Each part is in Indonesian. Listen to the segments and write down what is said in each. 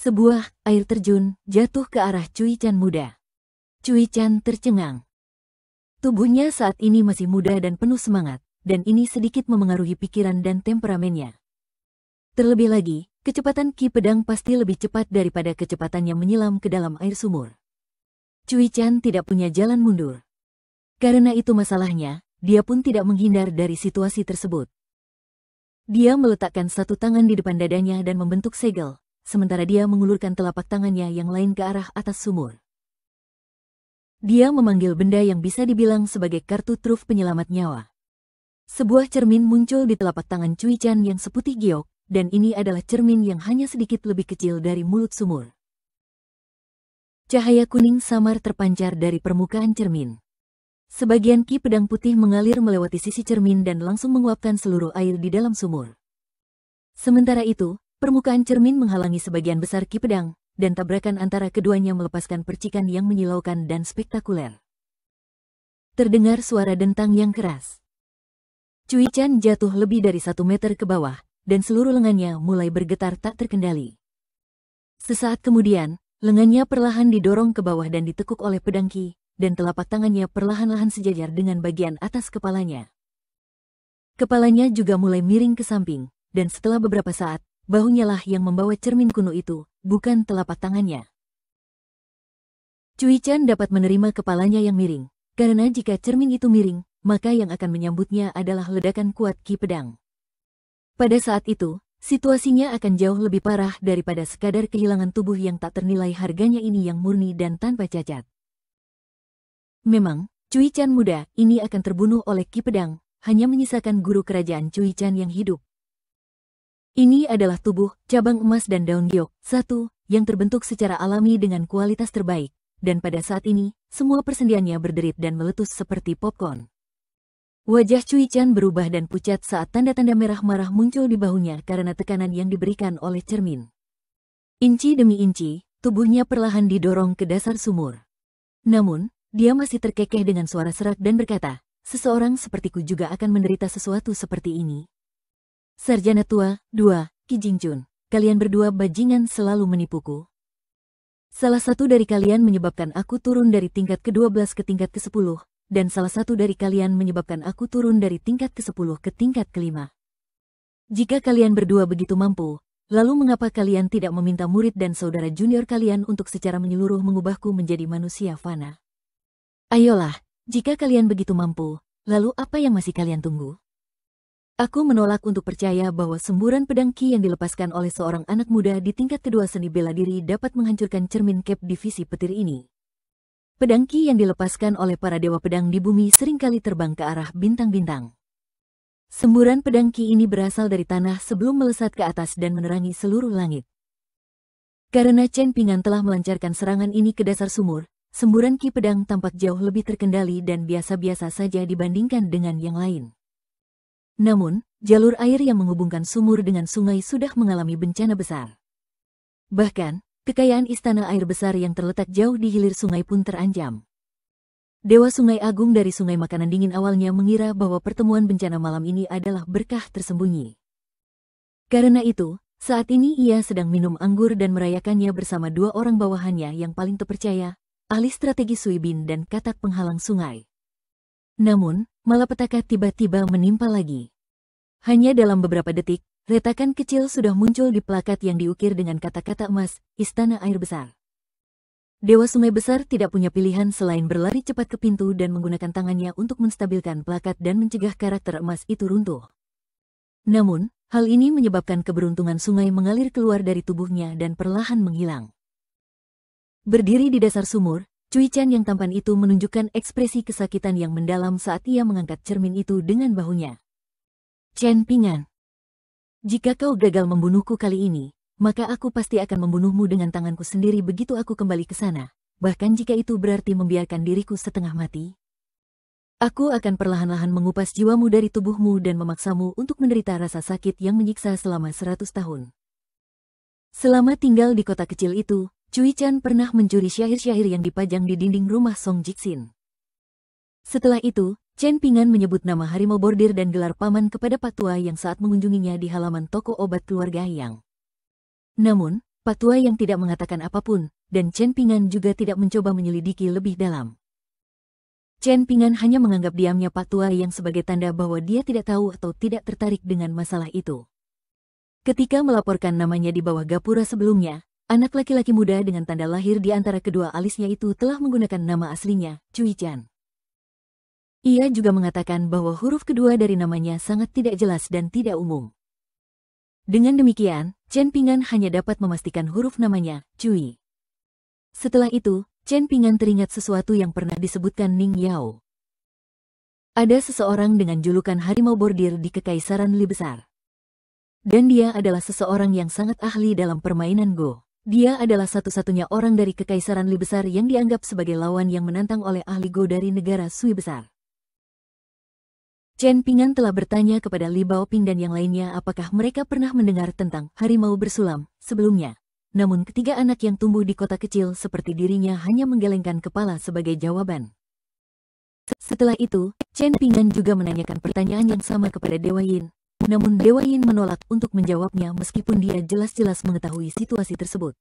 Sebuah air terjun jatuh ke arah Cui Chan muda. Cui Chan tercengang. Tubuhnya saat ini masih muda dan penuh semangat, dan ini sedikit memengaruhi pikiran dan temperamennya. Terlebih lagi, kecepatan Ki Pedang pasti lebih cepat daripada kecepatan yang menyelam ke dalam air sumur. Cui Chan tidak punya jalan mundur. Karena itu masalahnya, dia pun tidak menghindar dari situasi tersebut. Dia meletakkan satu tangan di depan dadanya dan membentuk segel, sementara dia mengulurkan telapak tangannya yang lain ke arah atas sumur. Dia memanggil benda yang bisa dibilang sebagai kartu truf penyelamat nyawa. Sebuah cermin muncul di telapak tangan Cui Chan yang seputih giok, dan ini adalah cermin yang hanya sedikit lebih kecil dari mulut sumur. Cahaya kuning samar terpancar dari permukaan cermin. Sebagian Ki Pedang putih mengalir melewati sisi cermin dan langsung menguapkan seluruh air di dalam sumur. Sementara itu, permukaan cermin menghalangi sebagian besar Ki Pedang, dan tabrakan antara keduanya melepaskan percikan yang menyilaukan dan spektakuler. Terdengar suara dentang yang keras. Cui Chan jatuh lebih dari 1 meter ke bawah, dan seluruh lengannya mulai bergetar tak terkendali. Sesaat kemudian, lengannya perlahan didorong ke bawah dan ditekuk oleh pedang Ki, dan telapak tangannya perlahan-lahan sejajar dengan bagian atas kepalanya. Kepalanya juga mulai miring ke samping, dan setelah beberapa saat, bahunya lah yang membawa cermin kuno itu, bukan telapak tangannya. Cui Chan dapat menerima kepalanya yang miring, karena jika cermin itu miring, maka yang akan menyambutnya adalah ledakan kuat Ki Pedang. Pada saat itu, situasinya akan jauh lebih parah daripada sekadar kehilangan tubuh yang tak ternilai harganya ini yang murni dan tanpa cacat. Memang, Cui Chan muda ini akan terbunuh oleh Ki Pedang, hanya menyisakan guru kerajaan Cui Chan yang hidup. Ini adalah tubuh, cabang emas dan daun giok, satu, yang terbentuk secara alami dengan kualitas terbaik, dan pada saat ini, semua persendiannya berderit dan meletus seperti popcorn. Wajah Cui Chan berubah dan pucat saat tanda-tanda merah marah muncul di bahunya karena tekanan yang diberikan oleh cermin. Inci demi inci, tubuhnya perlahan didorong ke dasar sumur. Namun, dia masih terkekeh dengan suara serak dan berkata, "Seseorang sepertiku juga akan menderita sesuatu seperti ini." Sarjana tua, 2, Ki Jingchun, kalian berdua bajingan selalu menipuku. Salah satu dari kalian menyebabkan aku turun dari tingkat ke-12 ke tingkat ke-10, dan salah satu dari kalian menyebabkan aku turun dari tingkat ke-10 ke tingkat ke-5. Jika kalian berdua begitu mampu, lalu mengapa kalian tidak meminta murid dan saudara junior kalian untuk secara menyeluruh mengubahku menjadi manusia fana? Ayolah, jika kalian begitu mampu, lalu apa yang masih kalian tunggu? Aku menolak untuk percaya bahwa semburan pedang Ki yang dilepaskan oleh seorang anak muda di tingkat kedua seni bela diri dapat menghancurkan cermin Cap divisi petir ini. Pedang Ki yang dilepaskan oleh para dewa pedang di bumi seringkali terbang ke arah bintang-bintang. Semburan pedang Ki ini berasal dari tanah sebelum melesat ke atas dan menerangi seluruh langit. Karena Chen Pingan telah melancarkan serangan ini ke dasar sumur, semburan Ki pedang tampak jauh lebih terkendali dan biasa-biasa saja dibandingkan dengan yang lain. Namun, jalur air yang menghubungkan sumur dengan sungai sudah mengalami bencana besar. Bahkan, kekayaan istana air besar yang terletak jauh di hilir sungai pun terancam. Dewa Sungai Agung dari Sungai Makanan Dingin awalnya mengira bahwa pertemuan bencana malam ini adalah berkah tersembunyi. Karena itu, saat ini ia sedang minum anggur dan merayakannya bersama 2 orang bawahannya yang paling terpercaya, ahli strategi Sui Bin dan katak penghalang sungai. Namun, malapetaka tiba-tiba menimpa lagi. Hanya dalam beberapa detik, retakan kecil sudah muncul di plakat yang diukir dengan kata-kata emas, Istana Air Besar. Dewa Sungai Besar tidak punya pilihan selain berlari cepat ke pintu dan menggunakan tangannya untuk menstabilkan plakat dan mencegah karakter emas itu runtuh. Namun, hal ini menyebabkan keberuntungan sungai mengalir keluar dari tubuhnya dan perlahan menghilang. Berdiri di dasar sumur, Cui Chan yang tampan itu menunjukkan ekspresi kesakitan yang mendalam saat ia mengangkat cermin itu dengan bahunya. Chen Pingan, jika kau gagal membunuhku kali ini, maka aku pasti akan membunuhmu dengan tanganku sendiri begitu aku kembali ke sana, bahkan jika itu berarti membiarkan diriku setengah mati. Aku akan perlahan-lahan mengupas jiwamu dari tubuhmu dan memaksamu untuk menderita rasa sakit yang menyiksa selama 100 tahun. Selama tinggal di kota kecil itu, Cui Chan pernah mencuri syair-syair yang dipajang di dinding rumah Song Jixin. Setelah itu, Chen Pingan menyebut nama harimau bordir dan gelar paman kepada Pak Tua yang saat mengunjunginya di halaman toko obat keluarga Yang. Namun, Pak Tua yang tidak mengatakan apapun, dan Chen Pingan juga tidak mencoba menyelidiki lebih dalam. Chen Pingan hanya menganggap diamnya Pak Tua yang sebagai tanda bahwa dia tidak tahu atau tidak tertarik dengan masalah itu. Ketika melaporkan namanya di bawah gapura sebelumnya, anak laki-laki muda dengan tanda lahir di antara kedua alisnya itu telah menggunakan nama aslinya, Cui Chan. Ia juga mengatakan bahwa huruf kedua dari namanya sangat tidak jelas dan tidak umum. Dengan demikian, Chen Pingan hanya dapat memastikan huruf namanya, Cui. Setelah itu, Chen Pingan teringat sesuatu yang pernah disebutkan Ning Yao. Ada seseorang dengan julukan harimau bordir di Kekaisaran Li Besar. Dan dia adalah seseorang yang sangat ahli dalam permainan Go. Dia adalah satu-satunya orang dari Kekaisaran Li Besar yang dianggap sebagai lawan yang menantang oleh ahli Go dari negara Sui Besar. Chen Pingan telah bertanya kepada Li Baoping dan yang lainnya apakah mereka pernah mendengar tentang harimau bersulam sebelumnya. Namun ketiga anak yang tumbuh di kota kecil seperti dirinya hanya menggelengkan kepala sebagai jawaban. Setelah itu, Chen Pingan juga menanyakan pertanyaan yang sama kepada Dewa Yin. Namun Dewa Yin menolak untuk menjawabnya meskipun dia jelas-jelas mengetahui situasi tersebut.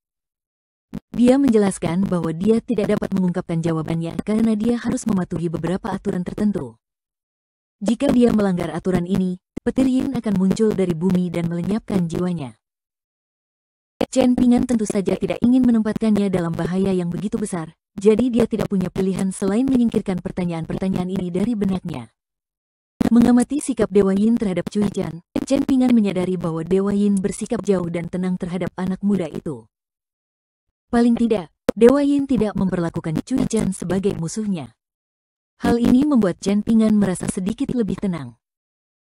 Dia menjelaskan bahwa dia tidak dapat mengungkapkan jawabannya karena dia harus mematuhi beberapa aturan tertentu. Jika dia melanggar aturan ini, petir Yin akan muncul dari bumi dan melenyapkan jiwanya. Chen Pingan tentu saja tidak ingin menempatkannya dalam bahaya yang begitu besar, jadi dia tidak punya pilihan selain menyingkirkan pertanyaan-pertanyaan ini dari benaknya. Mengamati sikap Dewa Yin terhadap Cui Chan, Chen Pingan menyadari bahwa Dewa Yin bersikap jauh dan tenang terhadap anak muda itu. Paling tidak, Dewa Yin tidak memperlakukan Cui Chan sebagai musuhnya. Hal ini membuat Chen Pingan merasa sedikit lebih tenang.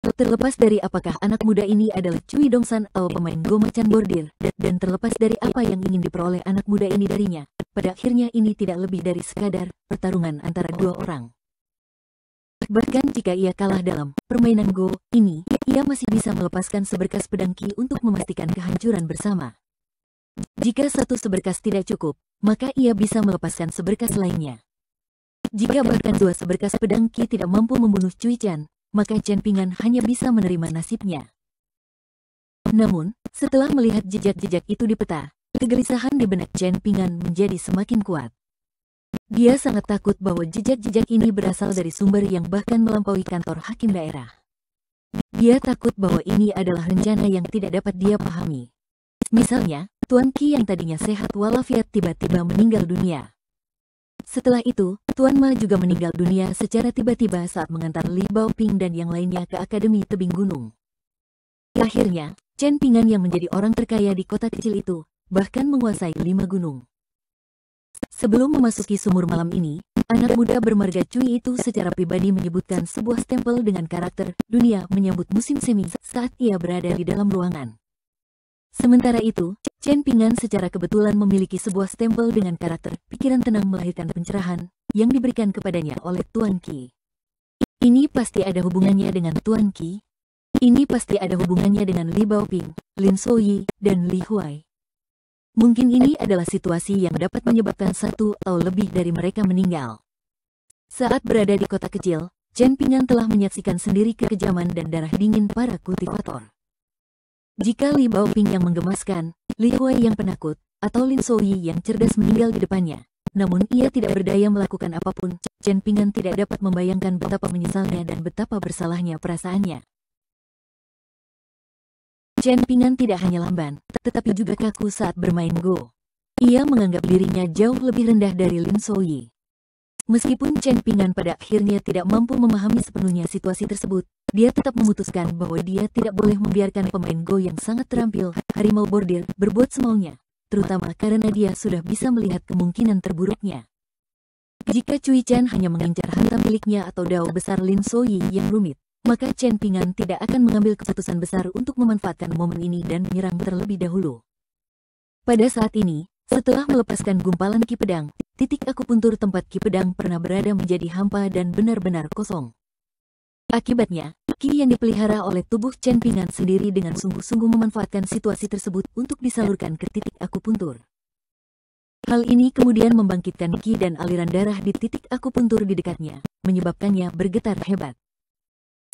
Terlepas dari apakah anak muda ini adalah Cui Dongsan atau pemain Go macan bordir, dan terlepas dari apa yang ingin diperoleh anak muda ini darinya, pada akhirnya ini tidak lebih dari sekadar pertarungan antara dua orang. Bahkan jika ia kalah dalam permainan Go ini, ia masih bisa melepaskan seberkas pedang Qi untuk memastikan kehancuran bersama. Jika satu seberkas tidak cukup, maka ia bisa melepaskan seberkas lainnya. Jika bahkan dua seberkas pedang Qi tidak mampu membunuh Cui Chan, maka Chen Pingan hanya bisa menerima nasibnya. Namun, setelah melihat jejak-jejak itu di peta, kegelisahan di benak Chen Pingan menjadi semakin kuat. Dia sangat takut bahwa jejak-jejak ini berasal dari sumber yang bahkan melampaui kantor hakim daerah. Dia takut bahwa ini adalah rencana yang tidak dapat dia pahami. Misalnya, Tuan Qi yang tadinya sehat walafiat tiba-tiba meninggal dunia. Setelah itu, Tuan Ma juga meninggal dunia secara tiba-tiba saat mengantar Li Baoping dan yang lainnya ke Akademi Tebing Gunung. Akhirnya, Chen Pingan yang menjadi orang terkaya di kota kecil itu, bahkan menguasai 5 gunung. Sebelum memasuki sumur malam ini, anak muda bermarga Cui itu secara pribadi menyebutkan sebuah stempel dengan karakter dunia menyambut musim semi saat ia berada di dalam ruangan. Sementara itu, Chen Pingan secara kebetulan memiliki sebuah stempel dengan karakter pikiran tenang melahirkan pencerahan yang diberikan kepadanya oleh Tuan Qi. Ini pasti ada hubungannya dengan Tuan Qi. Ini pasti ada hubungannya dengan Li Baoping, Lin Souyi, dan Li Huai. Mungkin ini adalah situasi yang dapat menyebabkan satu atau lebih dari mereka meninggal. Saat berada di kota kecil, Chen Pingan telah menyaksikan sendiri kekejaman dan darah dingin para kultivator. Jika Li Baoping yang menggemaskan, Li Huai yang penakut, atau Lin Souyi yang cerdas meninggal di depannya, namun ia tidak berdaya melakukan apapun, Chen Pingan tidak dapat membayangkan betapa menyesalnya dan betapa bersalahnya perasaannya. Chen Pingan tidak hanya lamban, tetapi juga kaku saat bermain Go. Ia menganggap dirinya jauh lebih rendah dari Lin Souyi. Meskipun Chen Pingan pada akhirnya tidak mampu memahami sepenuhnya situasi tersebut, dia tetap memutuskan bahwa dia tidak boleh membiarkan pemain Go yang sangat terampil, harimau bordir, berbuat semaunya, terutama karena dia sudah bisa melihat kemungkinan terburuknya. Jika Cui Chan hanya mengincar hantam miliknya atau dao besar Lin Souyi yang rumit, maka Chen Pingan tidak akan mengambil keputusan besar untuk memanfaatkan momen ini dan menyerang terlebih dahulu. Pada saat ini, setelah melepaskan gumpalan Qi pedang, titik akupuntur tempat Qi pedang pernah berada menjadi hampa dan benar-benar kosong. Akibatnya, Qi yang dipelihara oleh tubuh Chen Pingan sendiri dengan sungguh-sungguh memanfaatkan situasi tersebut untuk disalurkan ke titik akupuntur. Hal ini kemudian membangkitkan Qi dan aliran darah di titik akupuntur di dekatnya, menyebabkannya bergetar hebat.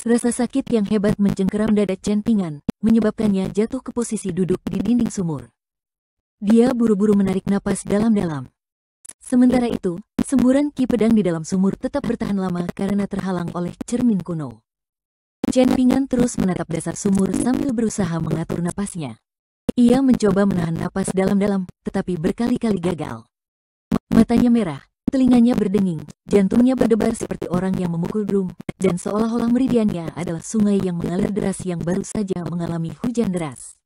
Rasa sakit yang hebat mencengkeram dada Chen Pingan, menyebabkannya jatuh ke posisi duduk di dinding sumur. Dia buru-buru menarik napas dalam-dalam. Sementara itu, semburan ki pedang di dalam sumur tetap bertahan lama karena terhalang oleh cermin kuno. Chen Pingan terus menatap dasar sumur sambil berusaha mengatur napasnya. Ia mencoba menahan napas dalam-dalam, tetapi berkali-kali gagal. Matanya merah, telinganya berdenging, jantungnya berdebar seperti orang yang memukul drum, dan seolah-olah meridiannya adalah sungai yang mengalir deras yang baru saja mengalami hujan deras.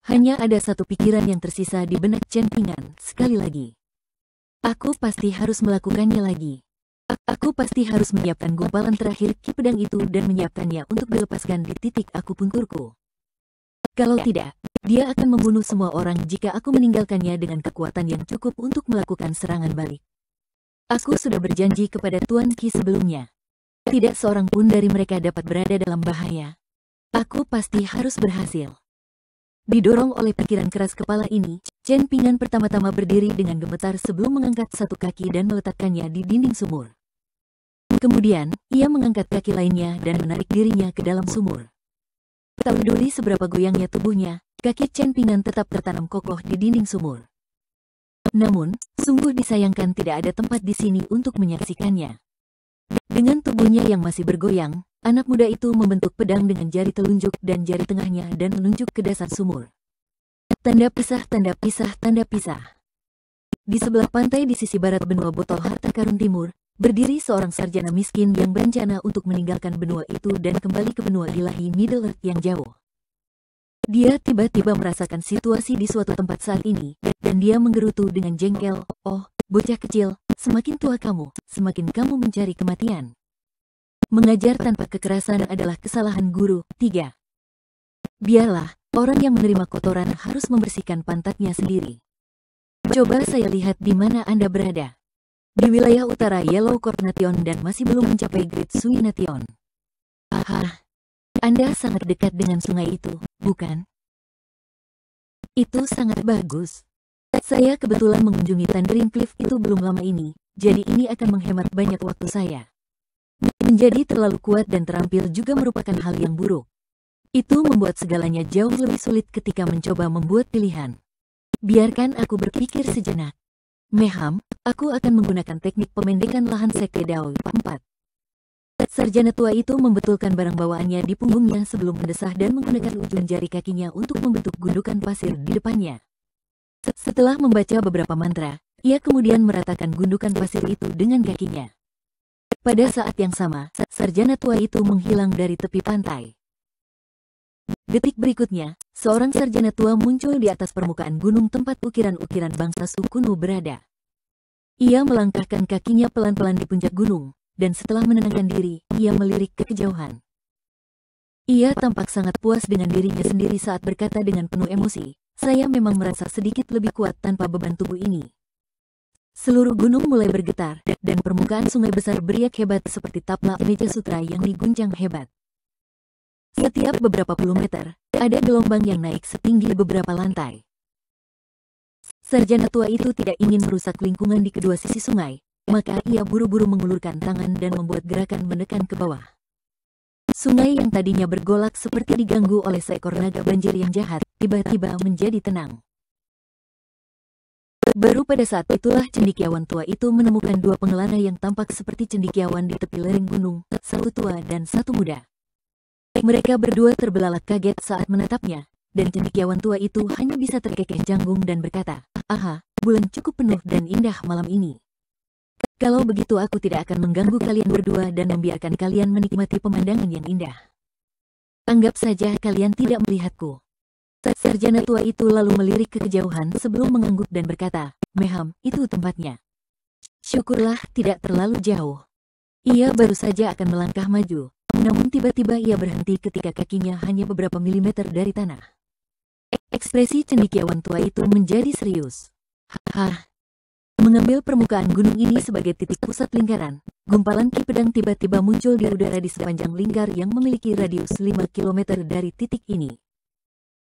Hanya ada satu pikiran yang tersisa di benak Chen Pingan, sekali lagi. Aku pasti harus melakukannya lagi. Aku pasti harus menyiapkan gumpalan terakhir ki pedang itu dan menyiapkannya untuk dilepaskan di titik akupunturku. Kalau tidak, dia akan membunuh semua orang jika aku meninggalkannya dengan kekuatan yang cukup untuk melakukan serangan balik. Aku sudah berjanji kepada Tuan Qi sebelumnya. Tidak seorang pun dari mereka dapat berada dalam bahaya. Aku pasti harus berhasil. Didorong oleh pikiran keras kepala ini, Chen Pingan pertama-tama berdiri dengan gemetar sebelum mengangkat satu kaki dan meletakkannya di dinding sumur. Kemudian, ia mengangkat kaki lainnya dan menarik dirinya ke dalam sumur. Tak peduli seberapa goyangnya tubuhnya, kaki Chen Pingan tetap tertanam kokoh di dinding sumur. Namun, sungguh disayangkan tidak ada tempat di sini untuk menyaksikannya. Dengan tubuhnya yang masih bergoyang, anak muda itu membentuk pedang dengan jari telunjuk dan jari tengahnya dan menunjuk ke dasar sumur. Tanda pisah, tanda pisah, tanda pisah. Di sebelah pantai di sisi barat benua botol harta karun timur, berdiri seorang sarjana miskin yang berencana untuk meninggalkan benua itu dan kembali ke benua ilahi Middle Earth yang jauh. Dia tiba-tiba merasakan situasi di suatu tempat saat ini, dan dia menggerutu dengan jengkel, "Oh, bocah kecil, semakin tua kamu, semakin kamu mencari kematian. Mengajar tanpa kekerasan adalah kesalahan guru." 3. Biarlah, orang yang menerima kotoran harus membersihkan pantatnya sendiri. Coba saya lihat di mana Anda berada. Di wilayah utara Yellow Court Nation dan masih belum mencapai Great Sui Nation. Aha, Anda sangat dekat dengan sungai itu, bukan? Itu sangat bagus. Saya kebetulan mengunjungi Thundering Cliff itu belum lama ini, jadi ini akan menghemat banyak waktu saya. Menjadi terlalu kuat dan terampil juga merupakan hal yang buruk. Itu membuat segalanya jauh lebih sulit ketika mencoba membuat pilihan. Biarkan aku berpikir sejenak. Meham, aku akan menggunakan teknik pemendekan lahan Sekte Dao 4. Sarjana tua itu membetulkan barang bawaannya di punggungnya sebelum mendesah dan menggunakan ujung jari kakinya untuk membentuk gundukan pasir di depannya. Setelah membaca beberapa mantra, ia kemudian meratakan gundukan pasir itu dengan kakinya. Pada saat yang sama, sarjana tua itu menghilang dari tepi pantai. Detik berikutnya, seorang sarjana tua muncul di atas permukaan gunung tempat ukiran-ukiran bangsa Su kuno berada. Ia melangkahkan kakinya pelan-pelan di puncak gunung, dan setelah menenangkan diri, ia melirik ke kejauhan. Ia tampak sangat puas dengan dirinya sendiri saat berkata dengan penuh emosi, "Saya memang merasa sedikit lebih kuat tanpa beban tubuh ini." Seluruh gunung mulai bergetar, dan permukaan sungai besar beriak hebat seperti taplak meja sutra yang diguncang hebat. Setiap beberapa puluh meter, ada gelombang yang naik setinggi beberapa lantai. Sarjana tua itu tidak ingin merusak lingkungan di kedua sisi sungai, maka ia buru-buru mengulurkan tangan dan membuat gerakan menekan ke bawah. Sungai yang tadinya bergolak seperti diganggu oleh seekor naga banjir yang jahat, tiba-tiba menjadi tenang. Baru pada saat itulah cendekiawan tua itu menemukan dua pengelana yang tampak seperti cendekiawan di tepi lereng gunung, satu tua dan satu muda. Mereka berdua terbelalak kaget saat menatapnya, dan cendekiawan tua itu hanya bisa terkekeh janggung dan berkata, "Aha, bulan cukup penuh dan indah malam ini. Kalau begitu aku tidak akan mengganggu kalian berdua dan membiarkan kalian menikmati pemandangan yang indah. Anggap saja kalian tidak melihatku." Sarjana tua itu lalu melirik ke kejauhan sebelum mengangguk dan berkata, "Meham, itu tempatnya." Syukurlah tidak terlalu jauh. Ia baru saja akan melangkah maju, namun tiba-tiba ia berhenti ketika kakinya hanya beberapa milimeter dari tanah. Ekspresi cendekiawan tua itu menjadi serius. Hah? Mengambil permukaan gunung ini sebagai titik pusat lingkaran, gumpalan ki pedang tiba-tiba muncul di udara di sepanjang lingkar yang memiliki radius 5 km dari titik ini.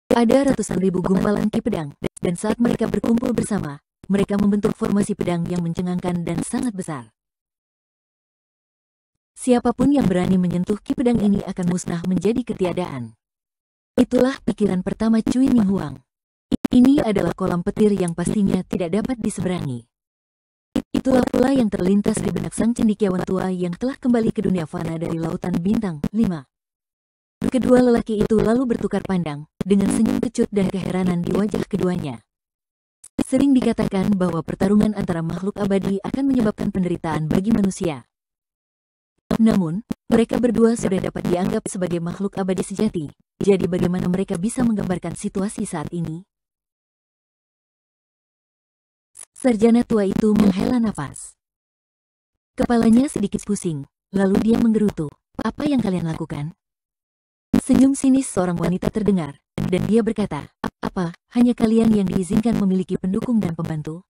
Ada ratusan ribu gumpalan ki pedang, dan saat mereka berkumpul bersama, mereka membentuk formasi pedang yang mencengangkan dan sangat besar. Siapapun yang berani menyentuh ki pedang ini akan musnah menjadi ketiadaan. Itulah pikiran pertama Cui Ninghuang. Ini adalah kolam petir yang pastinya tidak dapat diseberangi. Itulah pula yang terlintas di benak sang cendekiawan tua yang telah kembali ke dunia fana dari Lautan Bintang 5. Kedua lelaki itu lalu bertukar pandang, dengan senyum kecut dan keheranan di wajah keduanya. Sering dikatakan bahwa pertarungan antara makhluk abadi akan menyebabkan penderitaan bagi manusia. Namun, mereka berdua sudah dapat dianggap sebagai makhluk abadi sejati, jadi bagaimana mereka bisa menggambarkan situasi saat ini? Sarjana tua itu menghela nafas. Kepalanya sedikit pusing, lalu dia menggerutu. Apa yang kalian lakukan? Senyum sinis seorang wanita terdengar, dan dia berkata, apa, hanya kalian yang diizinkan memiliki pendukung dan pembantu?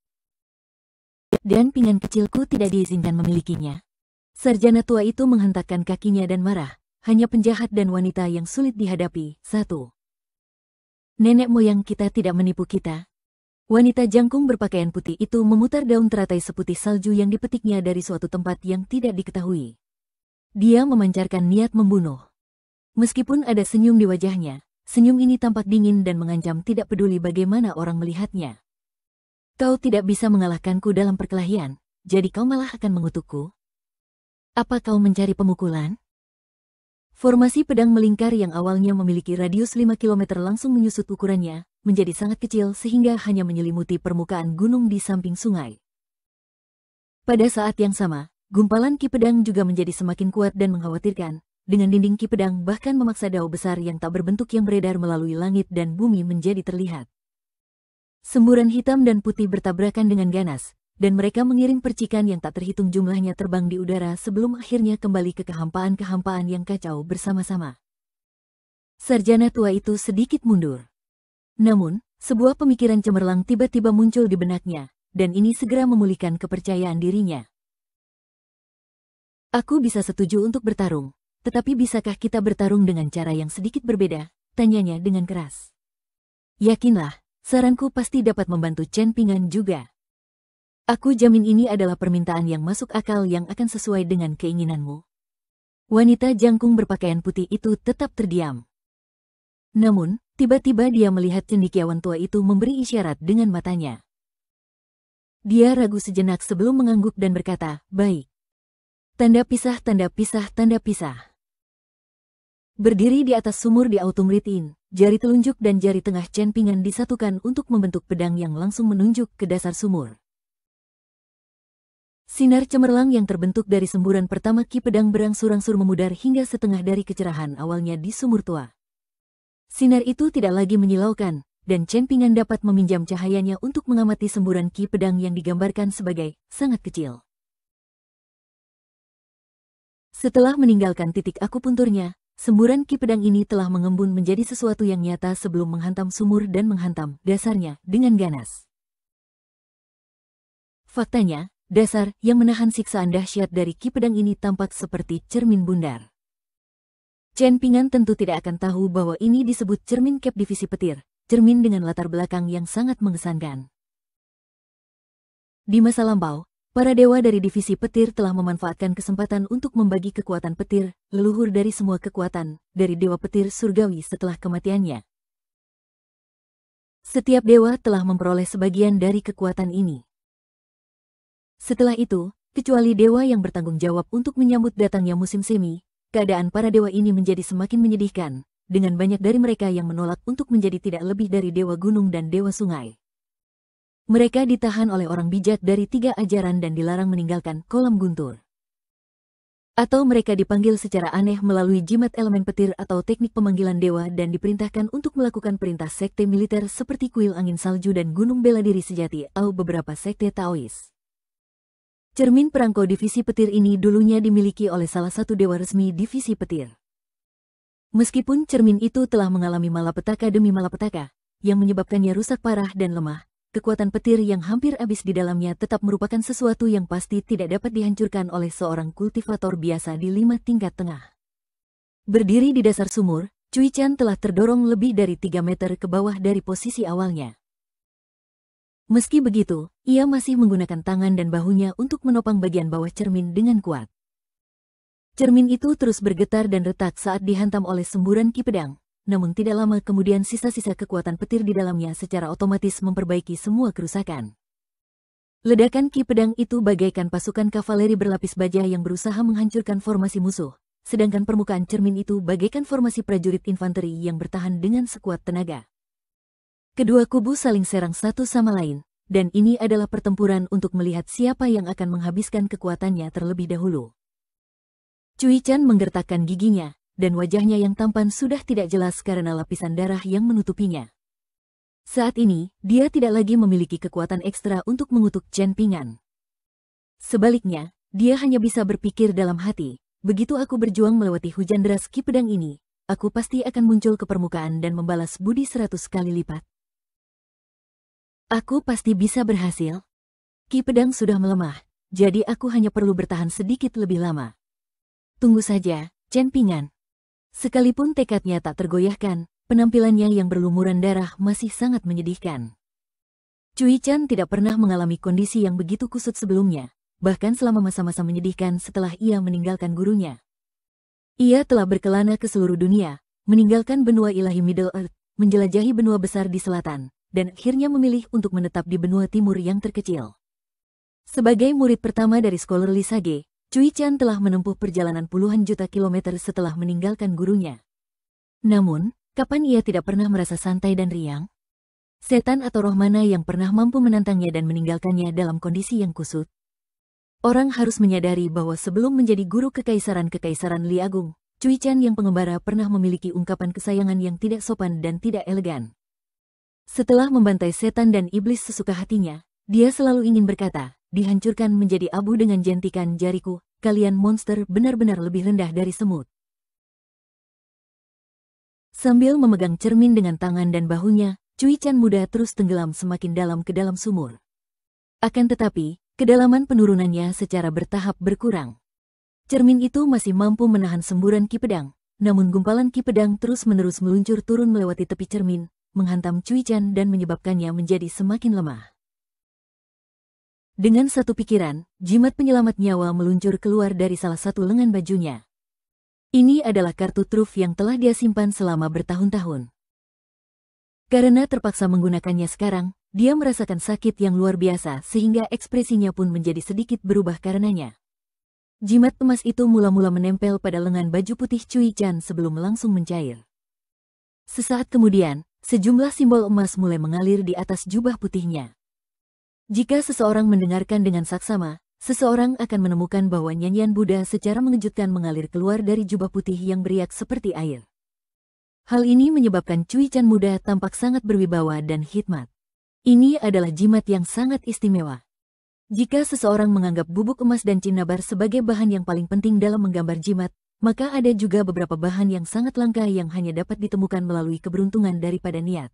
Dan pinggan kecilku tidak diizinkan memilikinya. Sarjana tua itu menghentakkan kakinya dan marah, hanya penjahat dan wanita yang sulit dihadapi. 1. Nenek moyang kita tidak menipu kita. Wanita jangkung berpakaian putih itu memutar daun teratai seputih salju yang dipetiknya dari suatu tempat yang tidak diketahui. Dia memancarkan niat membunuh. Meskipun ada senyum di wajahnya, senyum ini tampak dingin dan mengancam tidak peduli bagaimana orang melihatnya. Kau tidak bisa mengalahkanku dalam perkelahian, jadi kau malah akan mengutukku. Apa kau mencari pemukulan? Formasi pedang melingkar yang awalnya memiliki radius 5 km langsung menyusut ukurannya, menjadi sangat kecil sehingga hanya menyelimuti permukaan gunung di samping sungai. Pada saat yang sama, gumpalan ki pedang juga menjadi semakin kuat dan mengkhawatirkan, dengan dinding ki pedang bahkan memaksa dao besar yang tak berbentuk yang beredar melalui langit dan bumi menjadi terlihat. Semburan hitam dan putih bertabrakan dengan ganas, dan mereka mengirim percikan yang tak terhitung jumlahnya terbang di udara sebelum akhirnya kembali ke kehampaan-kehampaan yang kacau bersama-sama. Sarjana tua itu sedikit mundur. Namun, sebuah pemikiran cemerlang tiba-tiba muncul di benaknya, dan ini segera memulihkan kepercayaan dirinya. Aku bisa setuju untuk bertarung, tetapi bisakah kita bertarung dengan cara yang sedikit berbeda? Tanyanya dengan keras. Yakinlah, saranku pasti dapat membantu Chen Pingan juga. Aku jamin ini adalah permintaan yang masuk akal yang akan sesuai dengan keinginanmu. Wanita jangkung berpakaian putih itu tetap terdiam. Namun, tiba-tiba dia melihat cendekiawan tua itu memberi isyarat dengan matanya. Dia ragu sejenak sebelum mengangguk dan berkata, baik. Tanda pisah, tanda pisah, tanda pisah. Berdiri di atas sumur di Autumn Ritin, jari telunjuk dan jari tengah Chen Pingan disatukan untuk membentuk pedang yang langsung menunjuk ke dasar sumur. Sinar cemerlang yang terbentuk dari semburan pertama ki pedang berangsur-angsur memudar hingga setengah dari kecerahan awalnya di sumur tua. Sinar itu tidak lagi menyilaukan, dan Chen Pingan dapat meminjam cahayanya untuk mengamati semburan ki pedang yang digambarkan sebagai sangat kecil. Setelah meninggalkan titik akupunturnya, semburan ki pedang ini telah mengembun menjadi sesuatu yang nyata sebelum menghantam sumur dan menghantam dasarnya dengan ganas. Faktanya, dasar yang menahan siksaan dahsyat dari ki pedang ini tampak seperti cermin bundar. Chen Pingan tentu tidak akan tahu bahwa ini disebut cermin Kep Divisi Petir, cermin dengan latar belakang yang sangat mengesankan. Di masa lampau, para dewa dari Divisi Petir telah memanfaatkan kesempatan untuk membagi kekuatan petir, leluhur dari semua kekuatan, dari Dewa Petir Surgawi setelah kematiannya. Setiap dewa telah memperoleh sebagian dari kekuatan ini. Setelah itu, kecuali dewa yang bertanggung jawab untuk menyambut datangnya musim semi, keadaan para dewa ini menjadi semakin menyedihkan, dengan banyak dari mereka yang menolak untuk menjadi tidak lebih dari dewa gunung dan dewa sungai. Mereka ditahan oleh orang bijak dari 3 ajaran dan dilarang meninggalkan kolam guntur. Atau mereka dipanggil secara aneh melalui jimat elemen petir atau teknik pemanggilan dewa dan diperintahkan untuk melakukan perintah sekte militer seperti kuil angin salju dan gunung bela diri sejati atau beberapa sekte Taois. Cermin perangko Divisi Petir ini dulunya dimiliki oleh salah satu dewa resmi Divisi Petir. Meskipun cermin itu telah mengalami malapetaka demi malapetaka, yang menyebabkannya rusak parah dan lemah, kekuatan petir yang hampir habis di dalamnya tetap merupakan sesuatu yang pasti tidak dapat dihancurkan oleh seorang kultivator biasa di 5 tingkat tengah. Berdiri di dasar sumur, Cui Chan telah terdorong lebih dari 3 meter ke bawah dari posisi awalnya. Meski begitu, ia masih menggunakan tangan dan bahunya untuk menopang bagian bawah cermin dengan kuat. Cermin itu terus bergetar dan retak saat dihantam oleh semburan ki pedang, namun tidak lama kemudian sisa-sisa kekuatan petir di dalamnya secara otomatis memperbaiki semua kerusakan. Ledakan ki pedang itu bagaikan pasukan kavaleri berlapis baja yang berusaha menghancurkan formasi musuh, sedangkan permukaan cermin itu bagaikan formasi prajurit infanteri yang bertahan dengan sekuat tenaga. Kedua kubu saling serang satu sama lain, dan ini adalah pertempuran untuk melihat siapa yang akan menghabiskan kekuatannya terlebih dahulu. Cui Chan menggertakkan giginya, dan wajahnya yang tampan sudah tidak jelas karena lapisan darah yang menutupinya. Saat ini, dia tidak lagi memiliki kekuatan ekstra untuk mengutuk Chen Pingan. Sebaliknya, dia hanya bisa berpikir dalam hati, begitu aku berjuang melewati hujan deras ki pedang ini, aku pasti akan muncul ke permukaan dan membalas budi 100 kali lipat. Aku pasti bisa berhasil. Ki pedang sudah melemah, jadi aku hanya perlu bertahan sedikit lebih lama. Tunggu saja, Chen Pingan. Sekalipun tekadnya tak tergoyahkan, penampilannya yang berlumuran darah masih sangat menyedihkan. Cui Chan tidak pernah mengalami kondisi yang begitu kusut sebelumnya, bahkan selama masa-masa menyedihkan setelah ia meninggalkan gurunya. Ia telah berkelana ke seluruh dunia, meninggalkan benua ilahi Middle Earth, menjelajahi benua besar di selatan, dan akhirnya memilih untuk menetap di benua timur yang terkecil. Sebagai murid pertama dari Scholarly Sage, Cui Chan telah menempuh perjalanan puluhan juta kilometer setelah meninggalkan gurunya. Namun, kapan ia tidak pernah merasa santai dan riang? Setan atau roh mana yang pernah mampu menantangnya dan meninggalkannya dalam kondisi yang kusut? Orang harus menyadari bahwa sebelum menjadi guru kekaisaran Li Agung, Cui Chan yang pengembara pernah memiliki ungkapan kesayangan yang tidak sopan dan tidak elegan. Setelah membantai setan dan iblis sesuka hatinya, dia selalu ingin berkata, dihancurkan menjadi abu dengan jentikan jariku, kalian monster benar-benar lebih rendah dari semut. Sambil memegang cermin dengan tangan dan bahunya, Cui Chan muda terus tenggelam semakin dalam ke dalam sumur. Akan tetapi, kedalaman penurunannya secara bertahap berkurang. Cermin itu masih mampu menahan semburan ki pedang, namun gumpalan ki pedang terus-menerus meluncur turun melewati tepi cermin, menghantam Cui Chan dan menyebabkannya menjadi semakin lemah. Dengan satu pikiran, jimat penyelamat nyawa meluncur keluar dari salah satu lengan bajunya. Ini adalah kartu truf yang telah dia simpan selama bertahun-tahun. Karena terpaksa menggunakannya sekarang, dia merasakan sakit yang luar biasa sehingga ekspresinya pun menjadi sedikit berubah karenanya. Jimat emas itu mula-mula menempel pada lengan baju putih Cui Chan sebelum langsung mencair. Sesaat kemudian, sejumlah simbol emas mulai mengalir di atas jubah putihnya. Jika seseorang mendengarkan dengan saksama, seseorang akan menemukan bahwa nyanyian Buddha secara mengejutkan mengalir keluar dari jubah putih yang beriak seperti air. Hal ini menyebabkan Cui Chan muda tampak sangat berwibawa dan hikmat. Ini adalah jimat yang sangat istimewa. Jika seseorang menganggap bubuk emas dan cinnabar sebagai bahan yang paling penting dalam menggambar jimat, maka ada juga beberapa bahan yang sangat langka yang hanya dapat ditemukan melalui keberuntungan daripada niat.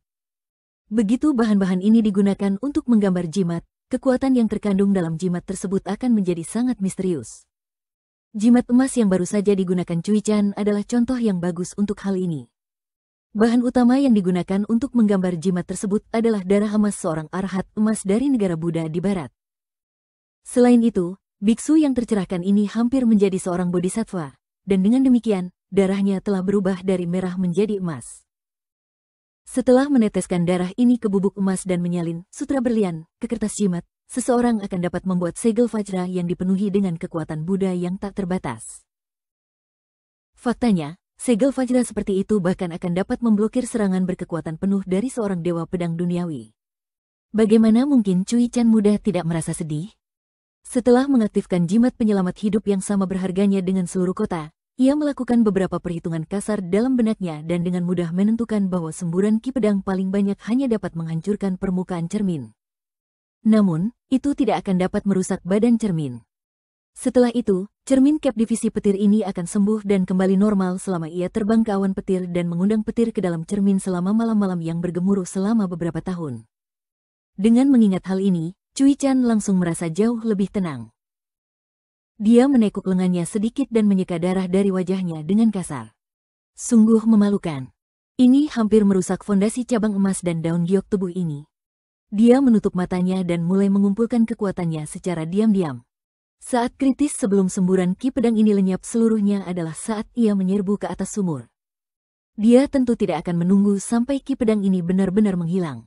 Begitu bahan-bahan ini digunakan untuk menggambar jimat, kekuatan yang terkandung dalam jimat tersebut akan menjadi sangat misterius. Jimat emas yang baru saja digunakan Cui Chan adalah contoh yang bagus untuk hal ini. Bahan utama yang digunakan untuk menggambar jimat tersebut adalah darah emas seorang arhat emas dari negara Buddha di barat. Selain itu, biksu yang tercerahkan ini hampir menjadi seorang bodhisattva, dan dengan demikian, darahnya telah berubah dari merah menjadi emas. Setelah meneteskan darah ini ke bubuk emas dan menyalin sutra berlian ke kertas jimat, seseorang akan dapat membuat segel vajra yang dipenuhi dengan kekuatan Buddha yang tak terbatas. Faktanya, segel vajra seperti itu bahkan akan dapat memblokir serangan berkekuatan penuh dari seorang dewa pedang duniawi. Bagaimana mungkin Cui Chan muda tidak merasa sedih? Setelah mengaktifkan jimat penyelamat hidup yang sama berharganya dengan seluruh kota, ia melakukan beberapa perhitungan kasar dalam benaknya dan dengan mudah menentukan bahwa semburan ki pedang paling banyak hanya dapat menghancurkan permukaan cermin. Namun, itu tidak akan dapat merusak badan cermin. Setelah itu, cermin cap divisi petir ini akan sembuh dan kembali normal selama ia terbang ke awan petir dan mengundang petir ke dalam cermin selama malam-malam yang bergemuruh selama beberapa tahun. Dengan mengingat hal ini, Cui Chan langsung merasa jauh lebih tenang. Dia menekuk lengannya sedikit dan menyeka darah dari wajahnya dengan kasar. Sungguh memalukan. Ini hampir merusak fondasi cabang emas dan daun giok tubuh ini. Dia menutup matanya dan mulai mengumpulkan kekuatannya secara diam-diam. Saat kritis sebelum semburan ki pedang ini lenyap seluruhnya adalah saat ia menyerbu ke atas sumur. Dia tentu tidak akan menunggu sampai Ki Pedang ini benar-benar menghilang.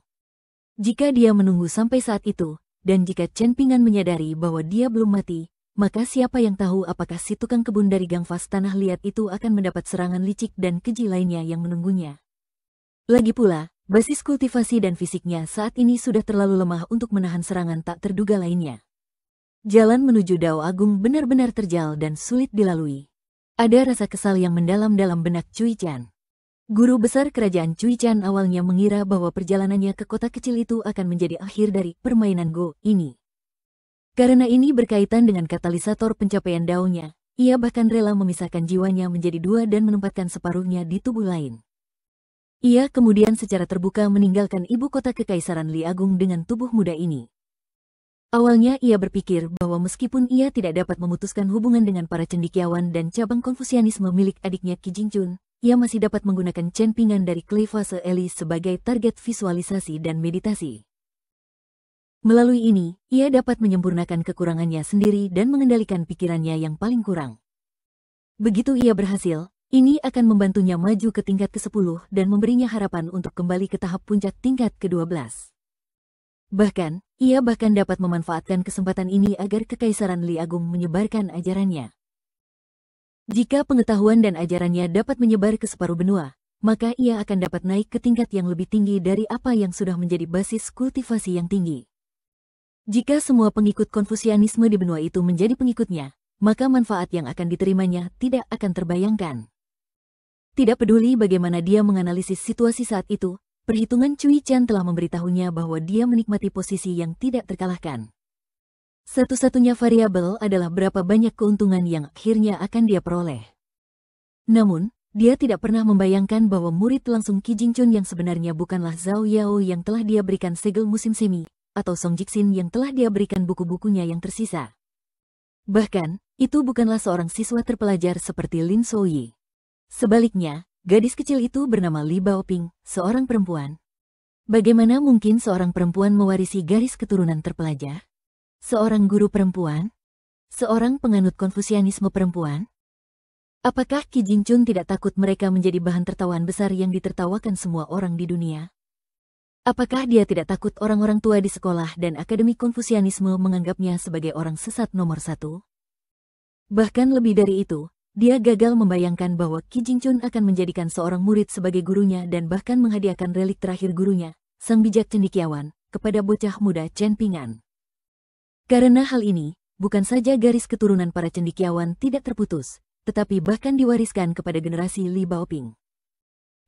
Jika dia menunggu sampai saat itu, dan jika Chen Pingan menyadari bahwa dia belum mati, maka siapa yang tahu apakah si tukang kebun dari Gang Fas Tanah Liat itu akan mendapat serangan licik dan keji lainnya yang menunggunya. Lagi pula, basis kultivasi dan fisiknya saat ini sudah terlalu lemah untuk menahan serangan tak terduga lainnya. Jalan menuju Dao Agung benar-benar terjal dan sulit dilalui. Ada rasa kesal yang mendalam dalam benak Cui Chan. Guru besar kerajaan Cui Chan awalnya mengira bahwa perjalanannya ke kota kecil itu akan menjadi akhir dari permainan Go ini. Karena ini berkaitan dengan katalisator pencapaian Dao-nya, ia bahkan rela memisahkan jiwanya menjadi dua dan menempatkan separuhnya di tubuh lain. Ia kemudian secara terbuka meninggalkan ibu kota Kekaisaran Li Agung dengan tubuh muda ini. Awalnya ia berpikir bahwa meskipun ia tidak dapat memutuskan hubungan dengan para cendekiawan dan cabang konfusianisme milik adiknya Qi Jingjun, ia masih dapat menggunakan Chen Pingan dari Clay Fase Eli sebagai target visualisasi dan meditasi. Melalui ini, ia dapat menyempurnakan kekurangannya sendiri dan mengendalikan pikirannya yang paling kurang. Begitu ia berhasil, ini akan membantunya maju ke tingkat ke-10 dan memberinya harapan untuk kembali ke tahap puncak tingkat ke-12. Bahkan, ia bahkan dapat memanfaatkan kesempatan ini agar Kekaisaran Li Agung menyebarkan ajarannya. Jika pengetahuan dan ajarannya dapat menyebar ke separuh benua, maka ia akan dapat naik ke tingkat yang lebih tinggi dari apa yang sudah menjadi basis kultivasi yang tinggi. Jika semua pengikut Konfusianisme di benua itu menjadi pengikutnya, maka manfaat yang akan diterimanya tidak akan terbayangkan. Tidak peduli bagaimana dia menganalisis situasi saat itu, perhitungan Cui Chan telah memberitahunya bahwa dia menikmati posisi yang tidak terkalahkan. Satu-satunya variabel adalah berapa banyak keuntungan yang akhirnya akan dia peroleh. Namun, dia tidak pernah membayangkan bahwa murid langsung Qi Jingchun yang sebenarnya bukanlah Zhao Yao yang telah dia berikan segel musim semi, atau Song Jixin yang telah dia berikan buku-bukunya yang tersisa. Bahkan, itu bukanlah seorang siswa terpelajar seperti Lin Souyi. Sebaliknya, gadis kecil itu bernama Li Baoping, seorang perempuan. Bagaimana mungkin seorang perempuan mewarisi garis keturunan terpelajar? Seorang guru perempuan? Seorang penganut Konfusianisme perempuan? Apakah Qi Jingchun tidak takut mereka menjadi bahan tertawaan besar yang ditertawakan semua orang di dunia? Apakah dia tidak takut orang-orang tua di sekolah dan akademi Konfusianisme menganggapnya sebagai orang sesat nomor satu? Bahkan lebih dari itu, dia gagal membayangkan bahwa Qi Jingchun akan menjadikan seorang murid sebagai gurunya dan bahkan menghadiahkan relik terakhir gurunya, sang bijak cendekiawan, kepada bocah muda Chen Pingan. Karena hal ini, bukan saja garis keturunan para cendekiawan tidak terputus, tetapi bahkan diwariskan kepada generasi Li Baoping.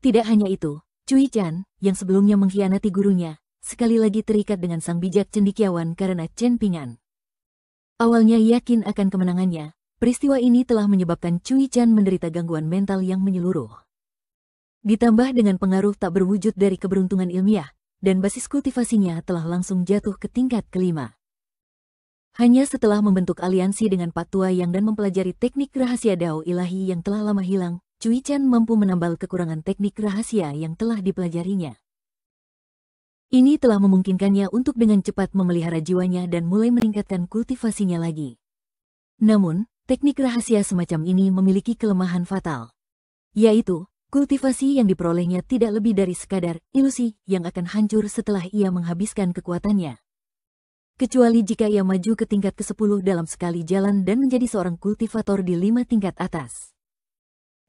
Tidak hanya itu, Cui Chan, yang sebelumnya mengkhianati gurunya, sekali lagi terikat dengan sang bijak cendekiawan karena Chen Pingan. Awalnya yakin akan kemenangannya, peristiwa ini telah menyebabkan Cui Chan menderita gangguan mental yang menyeluruh. Ditambah dengan pengaruh tak berwujud dari keberuntungan ilmiah, dan basis kultivasinya telah langsung jatuh ke tingkat kelima. Hanya setelah membentuk aliansi dengan Pak Tua Yang dan mempelajari teknik rahasia Dao ilahi yang telah lama hilang, Cui Chan mampu menambal kekurangan teknik rahasia yang telah dipelajarinya. Ini telah memungkinkannya untuk dengan cepat memelihara jiwanya dan mulai meningkatkan kultivasinya lagi. Namun, teknik rahasia semacam ini memiliki kelemahan fatal, yaitu kultivasi yang diperolehnya tidak lebih dari sekadar ilusi yang akan hancur setelah ia menghabiskan kekuatannya. Kecuali jika ia maju ke tingkat ke-10 dalam sekali jalan dan menjadi seorang kultivator di 5 tingkat atas.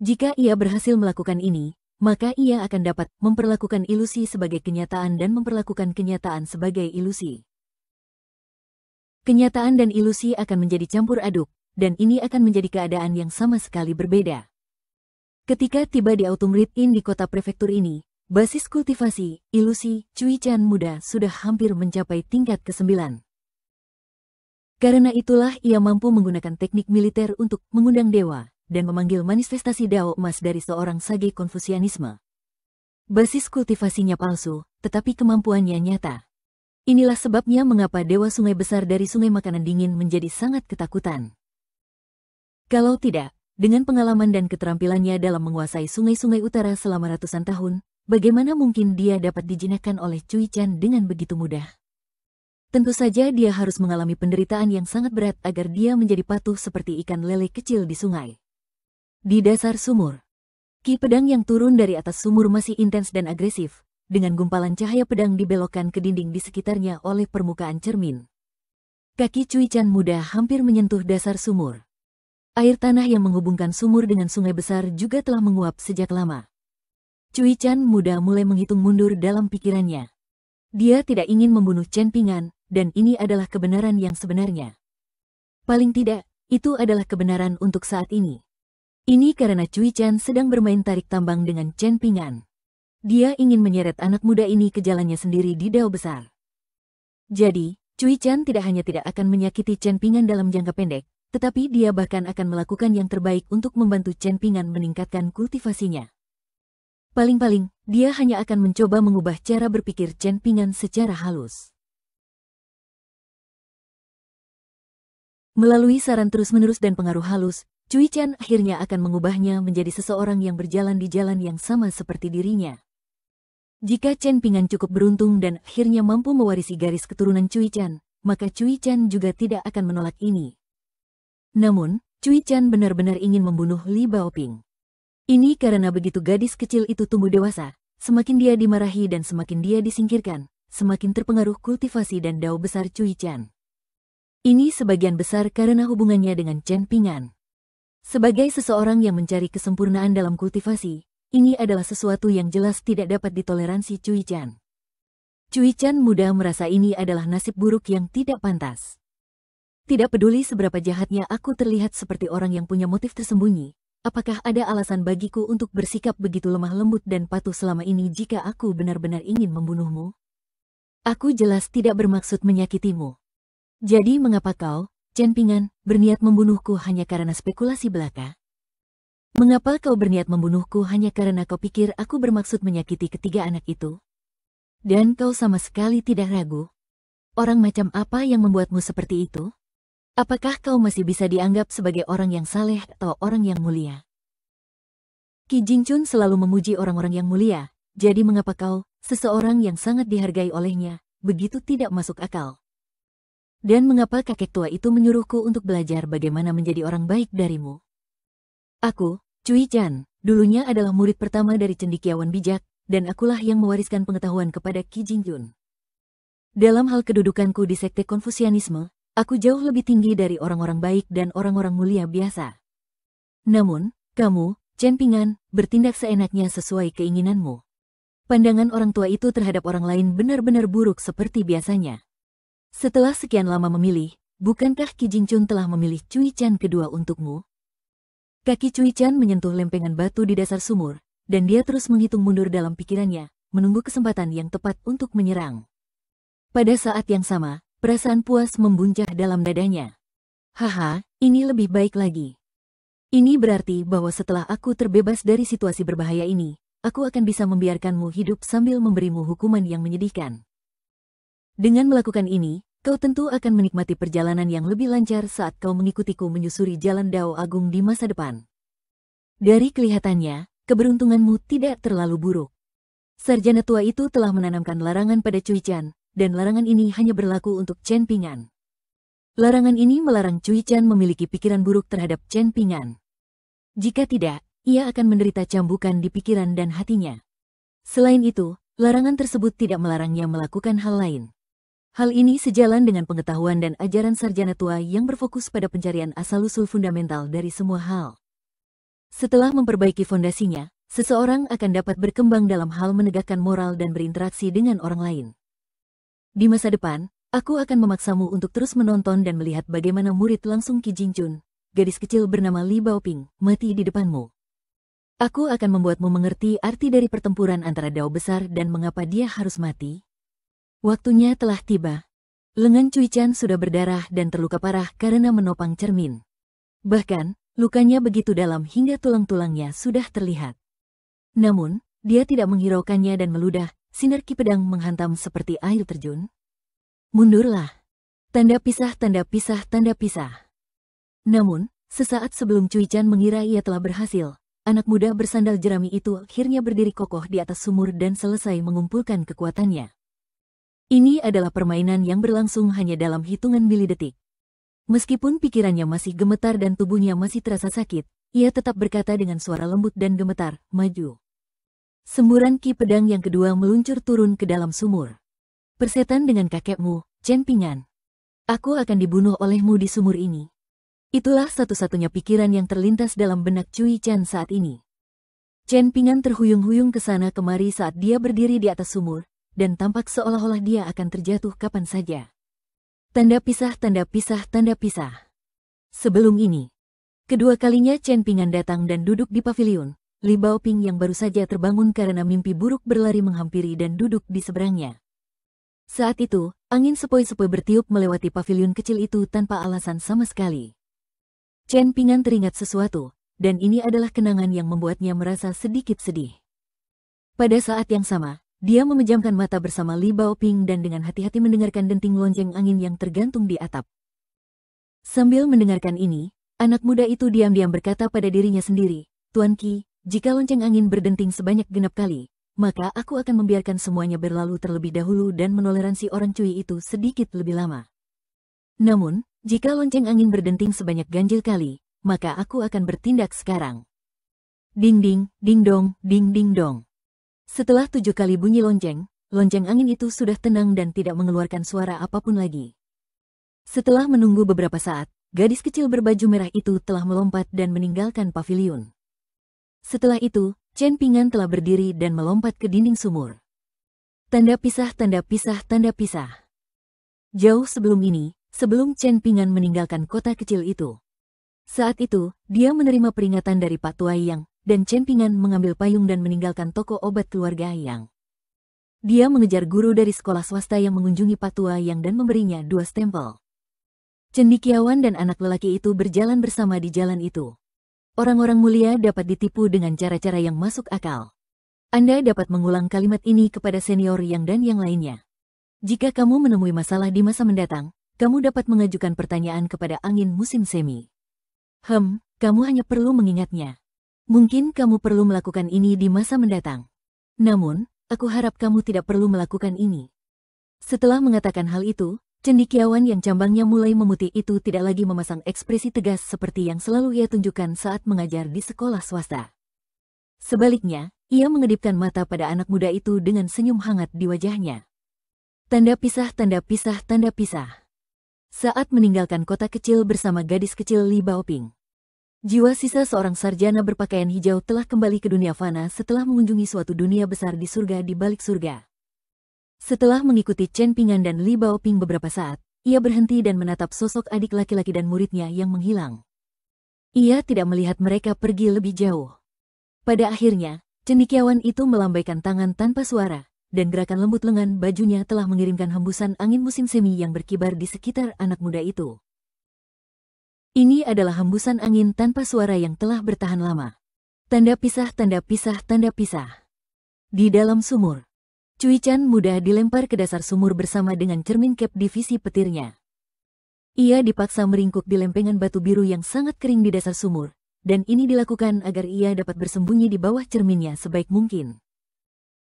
Jika ia berhasil melakukan ini, maka ia akan dapat memperlakukan ilusi sebagai kenyataan dan memperlakukan kenyataan sebagai ilusi. Kenyataan dan ilusi akan menjadi campur aduk, dan ini akan menjadi keadaan yang sama sekali berbeda. Ketika tiba di Autumn Read Inn di kota prefektur ini, basis kultivasi, ilusi, Cui Chan muda sudah hampir mencapai tingkat ke-9. Karena itulah ia mampu menggunakan teknik militer untuk mengundang dewa dan memanggil manifestasi Dao emas dari seorang sage Konfusianisme. Basis kultivasinya palsu, tetapi kemampuannya nyata. Inilah sebabnya mengapa dewa sungai besar dari sungai makanan dingin menjadi sangat ketakutan. Kalau tidak, dengan pengalaman dan keterampilannya dalam menguasai sungai-sungai utara selama ratusan tahun, bagaimana mungkin dia dapat dijinakkan oleh Cui Chan dengan begitu mudah? Tentu saja dia harus mengalami penderitaan yang sangat berat agar dia menjadi patuh seperti ikan lele kecil di sungai. Di dasar sumur. Ki pedang yang turun dari atas sumur masih intens dan agresif, dengan gumpalan cahaya pedang dibelokkan ke dinding di sekitarnya oleh permukaan cermin. Kaki Cui Chan muda hampir menyentuh dasar sumur. Air tanah yang menghubungkan sumur dengan sungai besar juga telah menguap sejak lama. Cui Chan muda mulai menghitung mundur dalam pikirannya. Dia tidak ingin membunuh Chen Pingan, dan ini adalah kebenaran yang sebenarnya. Paling tidak, itu adalah kebenaran untuk saat ini. Ini karena Cui Chan sedang bermain tarik tambang dengan Chen Pingan. Dia ingin menyeret anak muda ini ke jalannya sendiri di dao besar. Jadi, Cui Chan tidak hanya tidak akan menyakiti Chen Pingan dalam jangka pendek, tetapi dia bahkan akan melakukan yang terbaik untuk membantu Chen Pingan meningkatkan kultivasinya. Paling-paling, dia hanya akan mencoba mengubah cara berpikir Chen Pingan secara halus. Melalui saran terus-menerus dan pengaruh halus, Cui Chan akhirnya akan mengubahnya menjadi seseorang yang berjalan di jalan yang sama seperti dirinya. Jika Chen Pingan cukup beruntung dan akhirnya mampu mewarisi garis keturunan Cui Chan, maka Cui Chan juga tidak akan menolak ini. Namun, Cui Chan benar-benar ingin membunuh Li Baoping. Ini karena begitu gadis kecil itu tumbuh dewasa, semakin dia dimarahi dan semakin dia disingkirkan, semakin terpengaruh kultivasi dan dao besar Cui Chan. Ini sebagian besar karena hubungannya dengan Chen Pingan. Sebagai seseorang yang mencari kesempurnaan dalam kultivasi, ini adalah sesuatu yang jelas tidak dapat ditoleransi Cui Chan. Cui Chan muda merasa ini adalah nasib buruk yang tidak pantas. Tidak peduli seberapa jahatnya aku terlihat seperti orang yang punya motif tersembunyi, apakah ada alasan bagiku untuk bersikap begitu lemah lembut dan patuh selama ini jika aku benar-benar ingin membunuhmu? Aku jelas tidak bermaksud menyakitimu. Jadi mengapa kau, Chen Pingan, berniat membunuhku hanya karena spekulasi belaka? Mengapa kau berniat membunuhku hanya karena kau pikir aku bermaksud menyakiti ketiga anak itu? Dan kau sama sekali tidak ragu? Orang macam apa yang membuatmu seperti itu? Apakah kau masih bisa dianggap sebagai orang yang saleh atau orang yang mulia? Qi Jingchun selalu memuji orang-orang yang mulia, jadi mengapa kau, seseorang yang sangat dihargai olehnya, begitu tidak masuk akal? Dan mengapa kakek tua itu menyuruhku untuk belajar bagaimana menjadi orang baik darimu? Aku, Cui Chan, dulunya adalah murid pertama dari cendekiawan bijak, dan akulah yang mewariskan pengetahuan kepada Qi Jingchun. Dalam hal kedudukanku di sekte Konfusianisme, aku jauh lebih tinggi dari orang-orang baik dan orang-orang mulia biasa. Namun, kamu, Chen Pingan, bertindak seenaknya sesuai keinginanmu. Pandangan orang tua itu terhadap orang lain benar-benar buruk seperti biasanya. Setelah sekian lama memilih, bukankah Qi Jingchun telah memilih Cui Chan kedua untukmu? Kaki Cui Chan menyentuh lempengan batu di dasar sumur, dan dia terus menghitung mundur dalam pikirannya, menunggu kesempatan yang tepat untuk menyerang. Pada saat yang sama, perasaan puas membuncah dalam dadanya. Haha, ini lebih baik lagi. Ini berarti bahwa setelah aku terbebas dari situasi berbahaya ini, aku akan bisa membiarkanmu hidup sambil memberimu hukuman yang menyedihkan. Dengan melakukan ini, kau tentu akan menikmati perjalanan yang lebih lancar saat kau mengikutiku menyusuri jalan Dao Agung di masa depan. Dari kelihatannya, keberuntunganmu tidak terlalu buruk. Sarjana tua itu telah menanamkan larangan pada Cui Chan, dan larangan ini hanya berlaku untuk Chen Pingan. Larangan ini melarang Cui Chan memiliki pikiran buruk terhadap Chen Pingan. Jika tidak, ia akan menderita cambukan di pikiran dan hatinya. Selain itu, larangan tersebut tidak melarangnya melakukan hal lain. Hal ini sejalan dengan pengetahuan dan ajaran sarjana tua yang berfokus pada pencarian asal-usul fundamental dari semua hal. Setelah memperbaiki fondasinya, seseorang akan dapat berkembang dalam hal menegakkan moral dan berinteraksi dengan orang lain. Di masa depan, aku akan memaksamu untuk terus menonton dan melihat bagaimana murid langsung Qi Jingchun, gadis kecil bernama Li Baoping, mati di depanmu. Aku akan membuatmu mengerti arti dari pertempuran antara dao besar dan mengapa dia harus mati. Waktunya telah tiba. Lengan Cui Chan sudah berdarah dan terluka parah karena menopang cermin. Bahkan, lukanya begitu dalam hingga tulang-tulangnya sudah terlihat. Namun, dia tidak menghiraukannya dan meludah, sinar ki pedang menghantam seperti air terjun. Mundurlah. Tanda pisah, tanda pisah, tanda pisah. Namun, sesaat sebelum Cui Chan mengira ia telah berhasil, anak muda bersandal jerami itu akhirnya berdiri kokoh di atas sumur dan selesai mengumpulkan kekuatannya. Ini adalah permainan yang berlangsung hanya dalam hitungan milidetik. Meskipun pikirannya masih gemetar dan tubuhnya masih terasa sakit, ia tetap berkata dengan suara lembut dan gemetar, "Maju." Semburan ki pedang yang kedua meluncur turun ke dalam sumur. "Persetan dengan kakekmu, Chen Ping'an. Aku akan dibunuh olehmu di sumur ini." Itulah satu-satunya pikiran yang terlintas dalam benak Cui Chan saat ini. Chen Ping'an terhuyung-huyung ke sana kemari saat dia berdiri di atas sumur, dan tampak seolah-olah dia akan terjatuh kapan saja. Tanda pisah, tanda pisah, tanda pisah. Sebelum ini, kedua kalinya Chen Ping'an datang dan duduk di paviliun. Li Baoping yang baru saja terbangun karena mimpi buruk berlari menghampiri dan duduk di seberangnya. Saat itu, angin sepoi-sepoi bertiup melewati paviliun kecil itu tanpa alasan sama sekali. Chen Ping'an teringat sesuatu, dan ini adalah kenangan yang membuatnya merasa sedikit sedih. Pada saat yang sama, dia memejamkan mata bersama Li Baoping dan dengan hati-hati mendengarkan denting lonceng angin yang tergantung di atap. Sambil mendengarkan ini, anak muda itu diam-diam berkata pada dirinya sendiri, "Tuan Qi, jika lonceng angin berdenting sebanyak genap kali, maka aku akan membiarkan semuanya berlalu terlebih dahulu dan menoleransi orang Cui itu sedikit lebih lama. Namun, jika lonceng angin berdenting sebanyak ganjil kali, maka aku akan bertindak sekarang." Ding ding, ding dong, ding ding dong. Setelah 7 kali bunyi lonceng angin itu sudah tenang dan tidak mengeluarkan suara apapun lagi. Setelah menunggu beberapa saat, gadis kecil berbaju merah itu telah melompat dan meninggalkan paviliun. Setelah itu, Chen Ping'an telah berdiri dan melompat ke dinding sumur. Tanda pisah, tanda pisah, tanda pisah. Jauh sebelum ini, sebelum Chen Ping'an meninggalkan kota kecil itu. Saat itu, dia menerima peringatan dari Pak Tua Yang, dan Chen Ping'an mengambil payung dan meninggalkan toko obat keluarga Yang. Dia mengejar guru dari sekolah swasta yang mengunjungi Pak Tua Yang dan memberinya 2 stempel. Cendekiawan dan anak lelaki itu berjalan bersama di jalan itu. Orang-orang mulia dapat ditipu dengan cara-cara yang masuk akal. Anda dapat mengulang kalimat ini kepada senior Yang dan yang lainnya. Jika kamu menemui masalah di masa mendatang, kamu dapat mengajukan pertanyaan kepada angin musim semi. Kamu hanya perlu mengingatnya. Mungkin kamu perlu melakukan ini di masa mendatang. Namun, aku harap kamu tidak perlu melakukan ini. Setelah mengatakan hal itu, cendekiawan yang cambangnya mulai memutih itu tidak lagi memasang ekspresi tegas seperti yang selalu ia tunjukkan saat mengajar di sekolah swasta. Sebaliknya, ia mengedipkan mata pada anak muda itu dengan senyum hangat di wajahnya. Tanda pisah, tanda pisah, tanda pisah. Saat meninggalkan kota kecil bersama gadis kecil Li Baoping, jiwa sisa seorang sarjana berpakaian hijau telah kembali ke dunia fana setelah mengunjungi suatu dunia besar di surga di balik surga. Setelah mengikuti Chen Ping'an dan Li Baoping beberapa saat, ia berhenti dan menatap sosok adik laki-laki dan muridnya yang menghilang. Ia tidak melihat mereka pergi lebih jauh. Pada akhirnya, cendekiawan itu melambaikan tangan tanpa suara, dan gerakan lembut lengan bajunya telah mengirimkan hembusan angin musim semi yang berkibar di sekitar anak muda itu. Ini adalah hembusan angin tanpa suara yang telah bertahan lama. Tanda pisah, tanda pisah, tanda pisah. Di dalam sumur, Cui Chan muda dilempar ke dasar sumur bersama dengan cermin kep divisi petirnya. Ia dipaksa meringkuk di lempengan batu biru yang sangat kering di dasar sumur, dan ini dilakukan agar ia dapat bersembunyi di bawah cerminnya sebaik mungkin.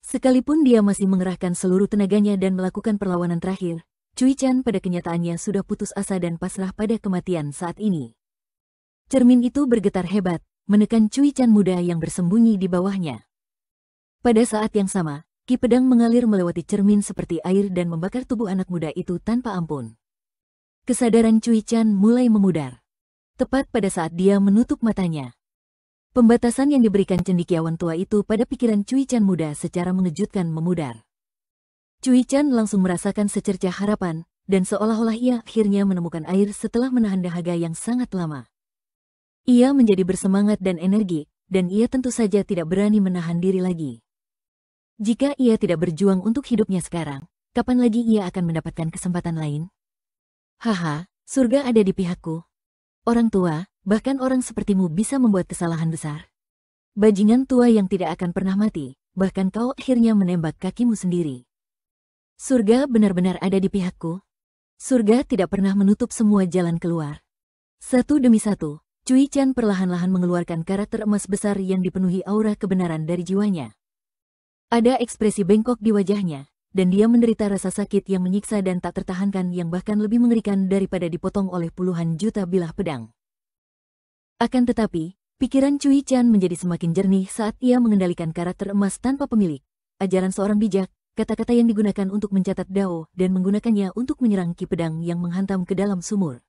Sekalipun dia masih mengerahkan seluruh tenaganya dan melakukan perlawanan terakhir, Cui Chan pada kenyataannya sudah putus asa dan pasrah pada kematian saat ini. Cermin itu bergetar hebat, menekan Cui Chan muda yang bersembunyi di bawahnya. Pada saat yang sama, ki pedang mengalir melewati cermin seperti air dan membakar tubuh anak muda itu tanpa ampun. Kesadaran Cui Chan mulai memudar. Tepat pada saat dia menutup matanya. Pembatasan yang diberikan cendekiawan tua itu pada pikiran Cui Chan muda secara mengejutkan memudar. Cui Chan langsung merasakan secercah harapan, dan seolah-olah ia akhirnya menemukan air setelah menahan dahaga yang sangat lama. Ia menjadi bersemangat dan energik, dan ia tentu saja tidak berani menahan diri lagi. Jika ia tidak berjuang untuk hidupnya sekarang, kapan lagi ia akan mendapatkan kesempatan lain? Haha, surga ada di pihakku. Orang tua, bahkan orang sepertimu bisa membuat kesalahan besar. Bajingan tua yang tidak akan pernah mati, bahkan kau akhirnya menembak kakimu sendiri. Surga benar-benar ada di pihakku. Surga tidak pernah menutup semua jalan keluar. Satu demi satu, Cui Chan perlahan-lahan mengeluarkan karakter emas besar yang dipenuhi aura kebenaran dari jiwanya. Ada ekspresi bengkok di wajahnya, dan dia menderita rasa sakit yang menyiksa dan tak tertahankan yang bahkan lebih mengerikan daripada dipotong oleh puluhan juta bilah pedang. Akan tetapi, Pikiran Cui Chan menjadi semakin jernih saat ia mengendalikan karakter emas tanpa pemilik. Ajaran seorang bijak, kata-kata yang digunakan untuk mencatat Dao dan menggunakannya untuk menyerang ki pedang yang menghantam ke dalam sumur.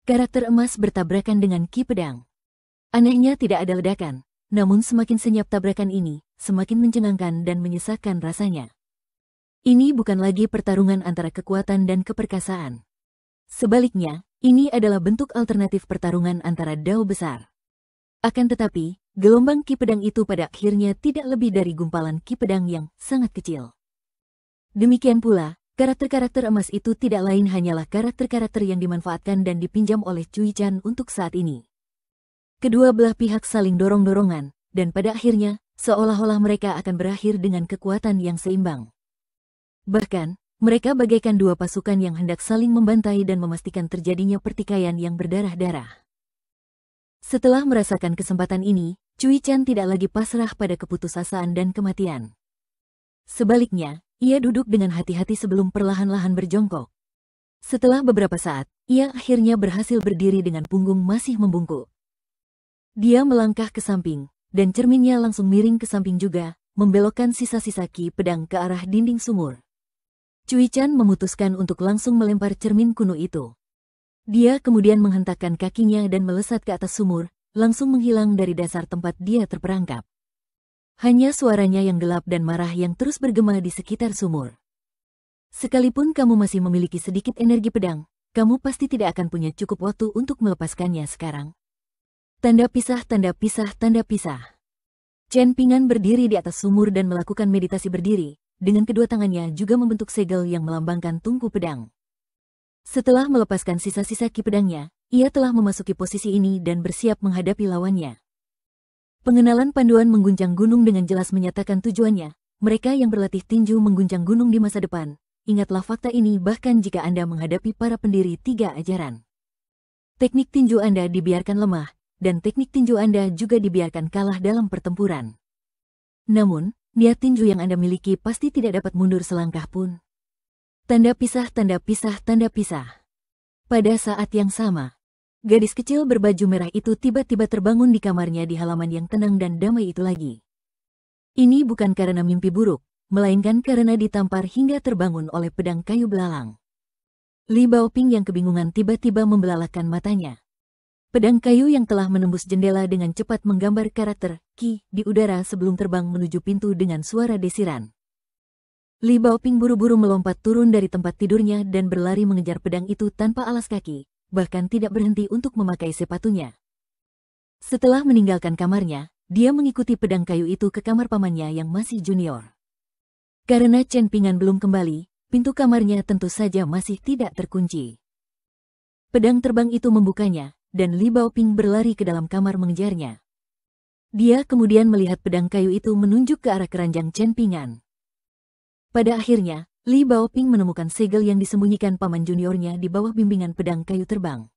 Karakter emas bertabrakan dengan ki pedang. Anehnya tidak ada ledakan, namun semakin senyap tabrakan ini, semakin mencengangkan dan menyesakkan rasanya. Ini bukan lagi pertarungan antara kekuatan dan keperkasaan. Sebaliknya, ini adalah bentuk alternatif pertarungan antara Dao besar. Akan tetapi, gelombang ki pedang itu pada akhirnya tidak lebih dari gumpalan ki pedang yang sangat kecil. Demikian pula, karakter-karakter emas itu tidak lain hanyalah karakter-karakter yang dimanfaatkan dan dipinjam oleh Cui Chan untuk saat ini. Kedua belah pihak saling dorong-dorongan, dan pada akhirnya, seolah-olah mereka akan berakhir dengan kekuatan yang seimbang. Bahkan, mereka bagaikan dua pasukan yang hendak saling membantai dan memastikan terjadinya pertikaian yang berdarah-darah. Setelah merasakan kesempatan ini, Cui Chan tidak lagi pasrah pada keputusasaan dan kematian. Sebaliknya, ia duduk dengan hati-hati sebelum perlahan-lahan berjongkok. Setelah beberapa saat, ia akhirnya berhasil berdiri dengan punggung masih membungkuk. Dia melangkah ke samping, dan cerminnya langsung miring ke samping juga, membelokkan sisa-sisa ki pedang ke arah dinding sumur. Cui Chan memutuskan untuk langsung melempar cermin kuno itu. Dia kemudian menghentakkan kakinya dan melesat ke atas sumur, langsung menghilang dari dasar tempat dia terperangkap. Hanya suaranya yang gelap dan marah yang terus bergema di sekitar sumur. Sekalipun kamu masih memiliki sedikit energi pedang, kamu pasti tidak akan punya cukup waktu untuk melepaskannya sekarang. Tanda pisah, tanda pisah, tanda pisah. Chen Pingan berdiri di atas sumur dan melakukan meditasi berdiri, dengan kedua tangannya juga membentuk segel yang melambangkan tungku pedang. Setelah melepaskan sisa-sisa ki pedangnya, ia telah memasuki posisi ini dan bersiap menghadapi lawannya. Pengenalan panduan mengguncang gunung dengan jelas menyatakan tujuannya. Mereka yang berlatih tinju mengguncang gunung di masa depan. Ingatlah fakta ini bahkan jika Anda menghadapi para pendiri 3 ajaran. Teknik tinju Anda dibiarkan lemah, dan teknik tinju Anda juga dibiarkan kalah dalam pertempuran. Namun, niat tinju yang Anda miliki pasti tidak dapat mundur selangkah pun. Tanda pisah, tanda pisah, tanda pisah. Pada saat yang sama, gadis kecil berbaju merah itu tiba-tiba terbangun di kamarnya di halaman yang tenang dan damai itu lagi. Ini bukan karena mimpi buruk, melainkan karena ditampar hingga terbangun oleh pedang kayu belalang. Li Baoping yang kebingungan tiba-tiba membelalakkan matanya. Pedang kayu yang telah menembus jendela dengan cepat menggambar karakter Ki di udara sebelum terbang menuju pintu dengan suara desiran. Li Baoping buru-buru melompat turun dari tempat tidurnya dan berlari mengejar pedang itu tanpa alas kaki, bahkan tidak berhenti untuk memakai sepatunya. Setelah meninggalkan kamarnya, dia mengikuti pedang kayu itu ke kamar pamannya yang masih junior. Karena Chen Pingan belum kembali, pintu kamarnya tentu saja masih tidak terkunci. Pedang terbang itu membukanya, dan Li Baoping berlari ke dalam kamar mengejarnya. Dia kemudian melihat pedang kayu itu menunjuk ke arah keranjang Chen Pingan. Pada akhirnya, Li Baoping menemukan segel yang disembunyikan paman juniornya di bawah bimbingan pedang kayu terbang.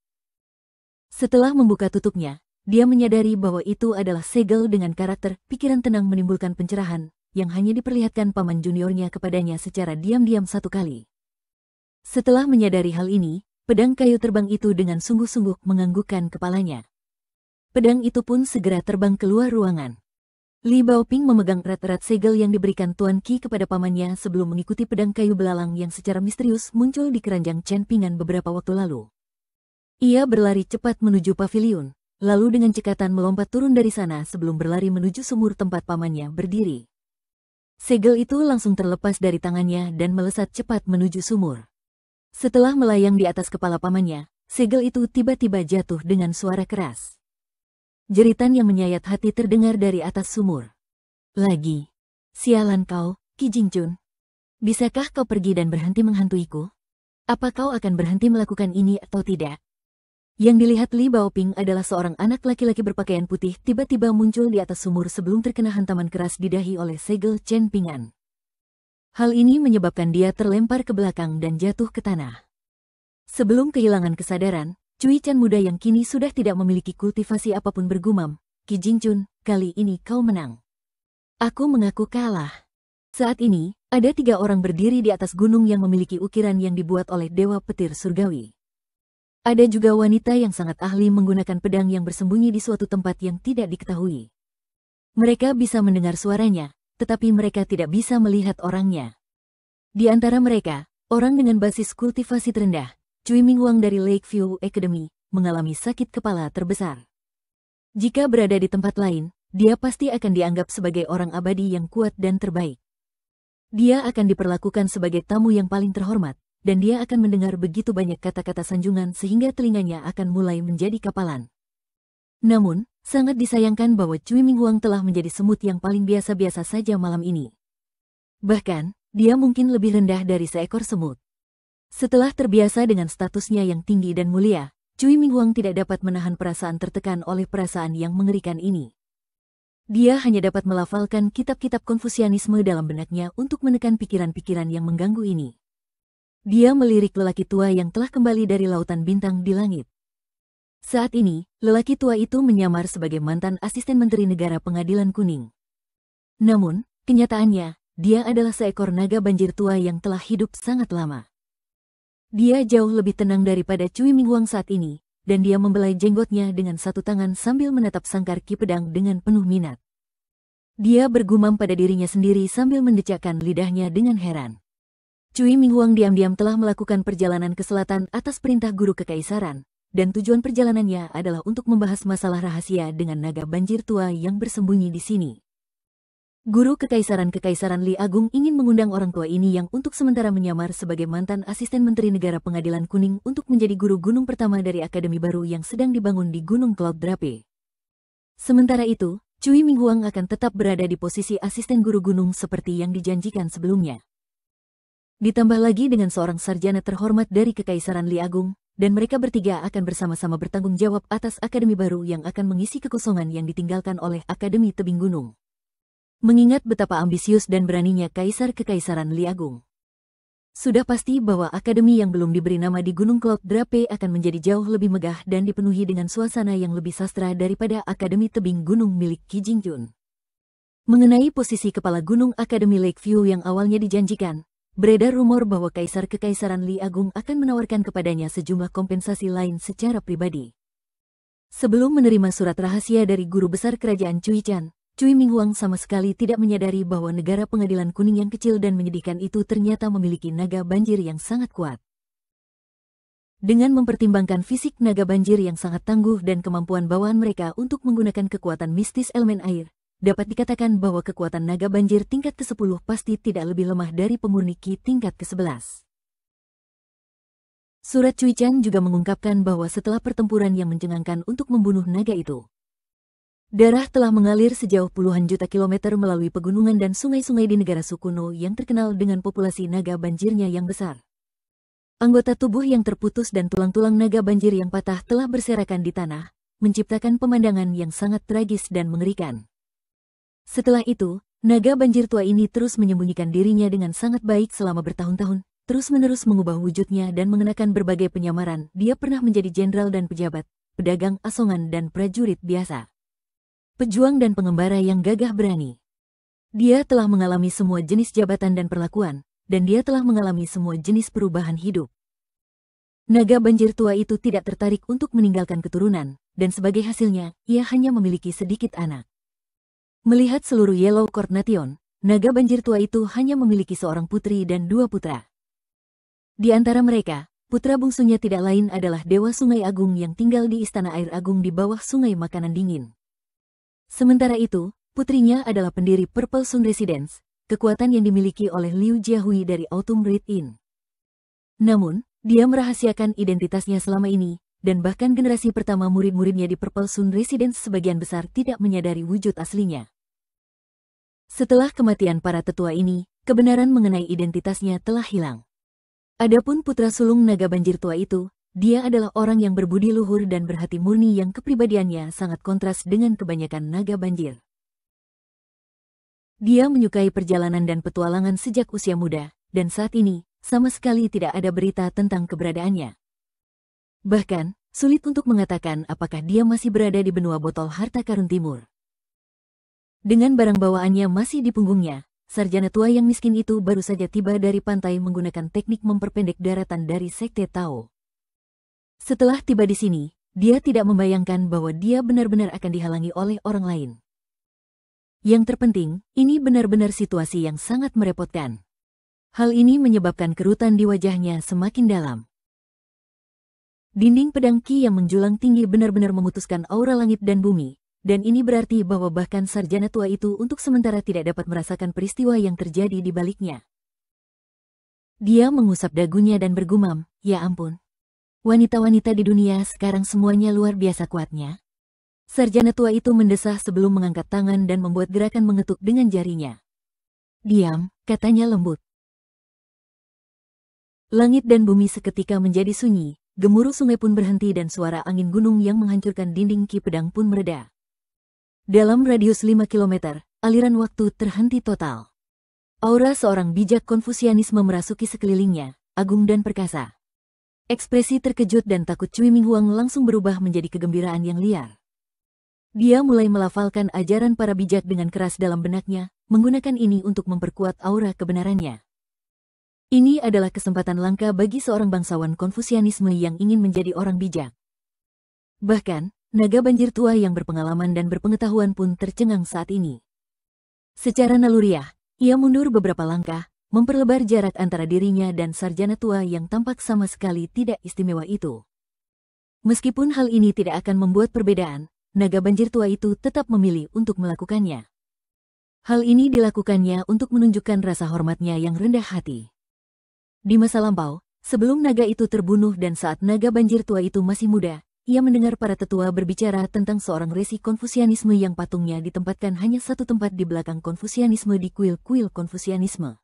Setelah membuka tutupnya, dia menyadari bahwa itu adalah segel dengan karakter pikiran tenang menimbulkan pencerahan, yang hanya diperlihatkan paman juniornya kepadanya secara diam-diam satu kali. Setelah menyadari hal ini, pedang kayu terbang itu dengan sungguh-sungguh menganggukkan kepalanya. Pedang itu pun segera terbang keluar ruangan. Li Baoping memegang erat-erat segel yang diberikan Tuan Qi kepada pamannya sebelum mengikuti pedang kayu belalang yang secara misterius muncul di keranjang Chen Pingan beberapa waktu lalu. Ia berlari cepat menuju paviliun, lalu dengan cekatan melompat turun dari sana sebelum berlari menuju sumur tempat pamannya berdiri. Segel itu langsung terlepas dari tangannya dan melesat cepat menuju sumur. Setelah melayang di atas kepala pamannya, segel itu tiba-tiba jatuh dengan suara keras. Jeritan yang menyayat hati terdengar dari atas sumur. Lagi. Sialan kau, Qi Jingchun. Bisakah kau pergi dan berhenti menghantuiku? Apa kau akan berhenti melakukan ini atau tidak? Yang dilihat Li Baoping adalah seorang anak laki-laki berpakaian putih tiba-tiba muncul di atas sumur sebelum terkena hantaman keras di dahi oleh segel Chen Pingan. Hal ini menyebabkan dia terlempar ke belakang dan jatuh ke tanah. Sebelum kehilangan kesadaran, Cui Chan muda yang kini sudah tidak memiliki kultivasi apapun bergumam, Qi Jingchun, kali ini kau menang. Aku mengaku kalah. Saat ini, ada 3 orang berdiri di atas gunung yang memiliki ukiran yang dibuat oleh Dewa Petir Surgawi. Ada juga wanita yang sangat ahli menggunakan pedang yang bersembunyi di suatu tempat yang tidak diketahui. Mereka bisa mendengar suaranya, tetapi mereka tidak bisa melihat orangnya. Di antara mereka, orang dengan basis kultivasi terendah, Cui Minghuang dari Lakeview Academy, mengalami sakit kepala terbesar. Jika berada di tempat lain, dia pasti akan dianggap sebagai orang abadi yang kuat dan terbaik. Dia akan diperlakukan sebagai tamu yang paling terhormat, dan dia akan mendengar begitu banyak kata-kata sanjungan sehingga telinganya akan mulai menjadi kapalan. Namun, sangat disayangkan bahwa Cui Minghuang telah menjadi semut yang paling biasa-biasa saja malam ini. Bahkan, dia mungkin lebih rendah dari seekor semut. Setelah terbiasa dengan statusnya yang tinggi dan mulia, Cui Minghuang tidak dapat menahan perasaan tertekan oleh perasaan yang mengerikan ini. Dia hanya dapat melafalkan kitab-kitab Konfusianisme dalam benaknya untuk menekan pikiran-pikiran yang mengganggu ini. Dia melirik lelaki tua yang telah kembali dari lautan bintang di langit. Saat ini, lelaki tua itu menyamar sebagai mantan asisten Menteri Negara Pengadilan Kuning. Namun, kenyataannya, dia adalah seekor naga banjir tua yang telah hidup sangat lama. Dia jauh lebih tenang daripada Cui Minghuang saat ini, dan dia membelai jenggotnya dengan satu tangan sambil menatap sangkar ki pedang dengan penuh minat. Dia bergumam pada dirinya sendiri sambil mendecakkan lidahnya dengan heran. Cui Minghuang diam-diam telah melakukan perjalanan ke selatan atas perintah guru kekaisaran, dan tujuan perjalanannya adalah untuk membahas masalah rahasia dengan naga banjir tua yang bersembunyi di sini. Guru kekaisaran Li Agung ingin mengundang orang tua ini yang untuk sementara menyamar sebagai mantan asisten Menteri Negara Pengadilan Kuning untuk menjadi guru gunung pertama dari akademi baru yang sedang dibangun di Gunung Cloud Drape. Sementara itu, Cui Minghuang akan tetap berada di posisi asisten guru gunung seperti yang dijanjikan sebelumnya. Ditambah lagi dengan seorang sarjana terhormat dari Kekaisaran Li Agung, dan mereka bertiga akan bersama-sama bertanggung jawab atas akademi baru yang akan mengisi kekosongan yang ditinggalkan oleh Akademi Tebing Gunung. Mengingat betapa ambisius dan beraninya Kaisar Kekaisaran Li Agung, sudah pasti bahwa akademi yang belum diberi nama di Gunung Cloud Drape akan menjadi jauh lebih megah dan dipenuhi dengan suasana yang lebih sastra daripada Akademi Tebing Gunung milik Qi Jingjun. Mengenai posisi kepala gunung Akademi Lakeview yang awalnya dijanjikan, beredar rumor bahwa Kaisar Kekaisaran Li Agung akan menawarkan kepadanya sejumlah kompensasi lain secara pribadi. Sebelum menerima surat rahasia dari guru besar kerajaan Cuichan, Cui Minghuang sama sekali tidak menyadari bahwa negara Pengadilan Kuning yang kecil dan menyedihkan itu ternyata memiliki naga banjir yang sangat kuat. Dengan mempertimbangkan fisik naga banjir yang sangat tangguh dan kemampuan bawaan mereka untuk menggunakan kekuatan mistis elemen air, dapat dikatakan bahwa kekuatan naga banjir tingkat ke-10 pasti tidak lebih lemah dari pemurni Qi tingkat ke-11. Surat Cuichan juga mengungkapkan bahwa setelah pertempuran yang mencengangkan untuk membunuh naga itu, darah telah mengalir sejauh puluhan juta kilometer melalui pegunungan dan sungai-sungai di negara Sukuno yang terkenal dengan populasi naga banjirnya yang besar. Anggota tubuh yang terputus dan tulang-tulang naga banjir yang patah telah berserakan di tanah, menciptakan pemandangan yang sangat tragis dan mengerikan. Setelah itu, naga banjir tua ini terus menyembunyikan dirinya dengan sangat baik selama bertahun-tahun, terus-menerus mengubah wujudnya dan mengenakan berbagai penyamaran. Dia pernah menjadi jenderal dan pejabat, pedagang asongan dan prajurit biasa, pejuang dan pengembara yang gagah berani. Dia telah mengalami semua jenis jabatan dan perlakuan, dan dia telah mengalami semua jenis perubahan hidup. Naga banjir tua itu tidak tertarik untuk meninggalkan keturunan, dan sebagai hasilnya, ia hanya memiliki sedikit anak. Melihat seluruh Yellow Court Nation, naga banjir tua itu hanya memiliki seorang putri dan 2 putra. Di antara mereka, putra bungsunya tidak lain adalah Dewa Sungai Agung yang tinggal di Istana Air Agung di bawah Sungai Makanan Dingin. Sementara itu, putrinya adalah pendiri Purple Sun Residence, kekuatan yang dimiliki oleh Liu Jiahui dari Autumn Read Inn. Namun, dia merahasiakan identitasnya selama ini, dan bahkan generasi pertama murid-muridnya di Purple Sun Residence sebagian besar tidak menyadari wujud aslinya. Setelah kematian para tetua ini, kebenaran mengenai identitasnya telah hilang. Adapun putra sulung naga banjir tua itu, dia adalah orang yang berbudi luhur dan berhati murni yang kepribadiannya sangat kontras dengan kebanyakan naga banjir. Dia menyukai perjalanan dan petualangan sejak usia muda, dan saat ini, sama sekali tidak ada berita tentang keberadaannya. Bahkan, sulit untuk mengatakan apakah dia masih berada di benua botol harta karun timur. Dengan barang bawaannya masih di punggungnya, sarjana tua yang miskin itu baru saja tiba dari pantai menggunakan teknik memperpendek daratan dari Sekte Tao. Setelah tiba di sini, dia tidak membayangkan bahwa dia benar-benar akan dihalangi oleh orang lain. Yang terpenting, ini benar-benar situasi yang sangat merepotkan. Hal ini menyebabkan kerutan di wajahnya semakin dalam. Dinding pedang Ki yang menjulang tinggi benar-benar memutuskan aura langit dan bumi, dan ini berarti bahwa bahkan sarjana tua itu untuk sementara tidak dapat merasakan peristiwa yang terjadi di baliknya. Dia mengusap dagunya dan bergumam, "Ya ampun. Wanita-wanita di dunia sekarang semuanya luar biasa kuatnya." Sarjana tua itu mendesah sebelum mengangkat tangan dan membuat gerakan mengetuk dengan jarinya. "Diam," katanya lembut. Langit dan bumi seketika menjadi sunyi. Gemuruh sungai pun berhenti dan suara angin gunung yang menghancurkan dinding Ki Pedang pun mereda. Dalam radius 5 kilometer, aliran waktu terhenti total. Aura seorang bijak Konfusianisme merasuki sekelilingnya, agung dan perkasa. Ekspresi terkejut dan takut Cui Minghuang langsung berubah menjadi kegembiraan yang liar. Dia mulai melafalkan ajaran para bijak dengan keras dalam benaknya, menggunakan ini untuk memperkuat aura kebenarannya. Ini adalah kesempatan langka bagi seorang bangsawan Konfusianisme yang ingin menjadi orang bijak. Bahkan, naga banjir tua yang berpengalaman dan berpengetahuan pun tercengang saat ini. Secara naluriah, ia mundur beberapa langkah, memperlebar jarak antara dirinya dan sarjana tua yang tampak sama sekali tidak istimewa itu. Meskipun hal ini tidak akan membuat perbedaan, naga banjir tua itu tetap memilih untuk melakukannya. Hal ini dilakukannya untuk menunjukkan rasa hormatnya yang rendah hati. Di masa lampau, sebelum naga itu terbunuh dan saat naga banjir tua itu masih muda, ia mendengar para tetua berbicara tentang seorang resi Konfusianisme yang patungnya ditempatkan hanya satu tempat di belakang Konfusianisme di kuil-kuil Konfusianisme.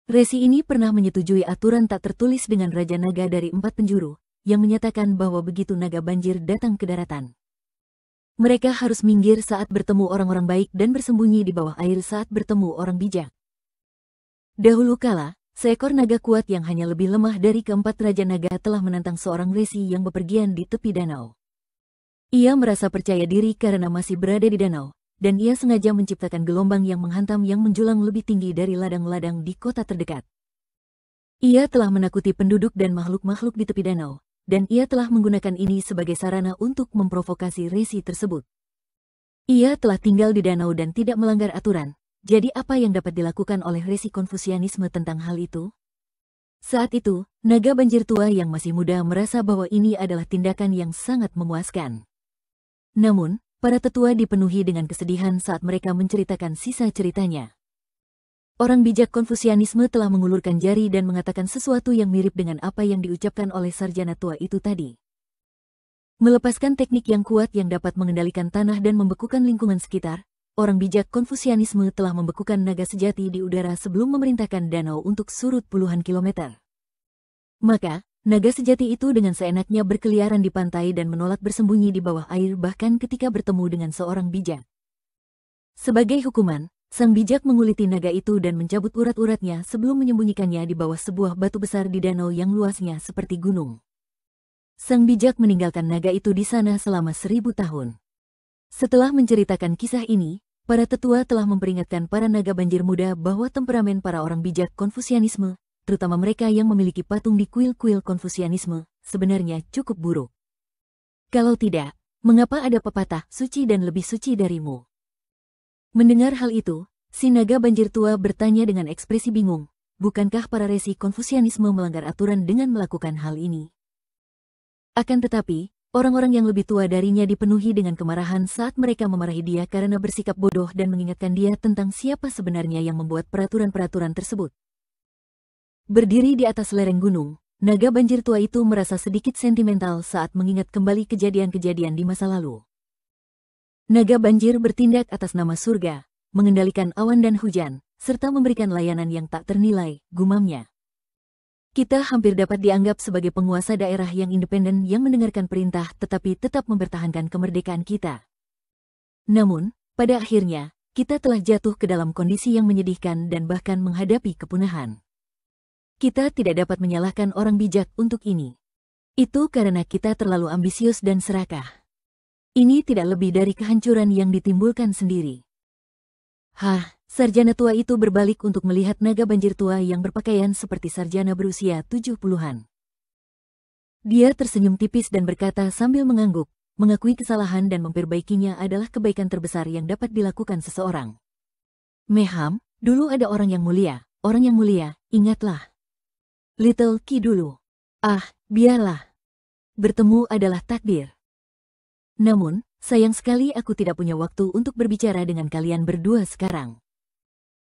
Resi ini pernah menyetujui aturan tak tertulis dengan Raja Naga dari 4 penjuru, yang menyatakan bahwa begitu naga banjir datang ke daratan, mereka harus minggir saat bertemu orang-orang baik dan bersembunyi di bawah air saat bertemu orang bijak. Dahulu kala, seekor naga kuat yang hanya lebih lemah dari keempat Raja Naga telah menantang seorang resi yang bepergian di tepi danau. Ia merasa percaya diri karena masih berada di danau, dan ia sengaja menciptakan gelombang yang menghantam yang menjulang lebih tinggi dari ladang-ladang di kota terdekat. Ia telah menakuti penduduk dan makhluk-makhluk di tepi danau, dan ia telah menggunakan ini sebagai sarana untuk memprovokasi resi tersebut. Ia telah tinggal di danau dan tidak melanggar aturan. Jadi apa yang dapat dilakukan oleh resi Konfusianisme tentang hal itu? Saat itu, naga banjir tua yang masih muda merasa bahwa ini adalah tindakan yang sangat memuaskan. Namun, para tetua dipenuhi dengan kesedihan saat mereka menceritakan sisa ceritanya. Orang bijak Konfusianisme telah mengulurkan jari dan mengatakan sesuatu yang mirip dengan apa yang diucapkan oleh sarjana tua itu tadi. Melepaskan teknik yang kuat yang dapat mengendalikan tanah dan membekukan lingkungan sekitar, orang bijak Konfusianisme telah membekukan naga sejati di udara sebelum memerintahkan danau untuk surut puluhan kilometer. Maka, naga sejati itu dengan seenaknya berkeliaran di pantai dan menolak bersembunyi di bawah air bahkan ketika bertemu dengan seorang bijak. Sebagai hukuman, sang bijak menguliti naga itu dan mencabut urat-uratnya sebelum menyembunyikannya di bawah sebuah batu besar di danau yang luasnya seperti gunung. Sang bijak meninggalkan naga itu di sana selama 1000 tahun. Setelah menceritakan kisah ini, para tetua telah memperingatkan para naga banjir muda bahwa temperamen para orang bijak Konfusianisme, terutama mereka yang memiliki patung di kuil-kuil Konfusianisme, sebenarnya cukup buruk. Kalau tidak, mengapa ada pepatah suci dan lebih suci darimu? Mendengar hal itu, si naga banjir tua bertanya dengan ekspresi bingung, bukankah para resi Konfusianisme melanggar aturan dengan melakukan hal ini? Akan tetapi, orang-orang yang lebih tua darinya dipenuhi dengan kemarahan saat mereka memarahi dia karena bersikap bodoh dan mengingatkan dia tentang siapa sebenarnya yang membuat peraturan-peraturan tersebut. Berdiri di atas lereng gunung, naga banjir tua itu merasa sedikit sentimental saat mengingat kembali kejadian-kejadian di masa lalu. Naga banjir bertindak atas nama surga, mengendalikan awan dan hujan, serta memberikan layanan yang tak ternilai, gumamnya. Kita hampir dapat dianggap sebagai penguasa daerah yang independen yang mendengarkan perintah tetapi tetap mempertahankan kemerdekaan kita. Namun, pada akhirnya, kita telah jatuh ke dalam kondisi yang menyedihkan dan bahkan menghadapi kepunahan. Kita tidak dapat menyalahkan orang bijak untuk ini. Itu karena kita terlalu ambisius dan serakah. Ini tidak lebih dari kehancuran yang ditimbulkan sendiri. Sarjana tua itu berbalik untuk melihat naga banjir tua yang berpakaian seperti sarjana berusia 70-an. Dia tersenyum tipis dan berkata sambil mengangguk, mengakui kesalahan dan memperbaikinya adalah kebaikan terbesar yang dapat dilakukan seseorang. Meham, dulu ada orang yang mulia, ingatlah. Little Qi dulu. Ah, biarlah. Bertemu adalah takdir. Namun, sayang sekali aku tidak punya waktu untuk berbicara dengan kalian berdua sekarang.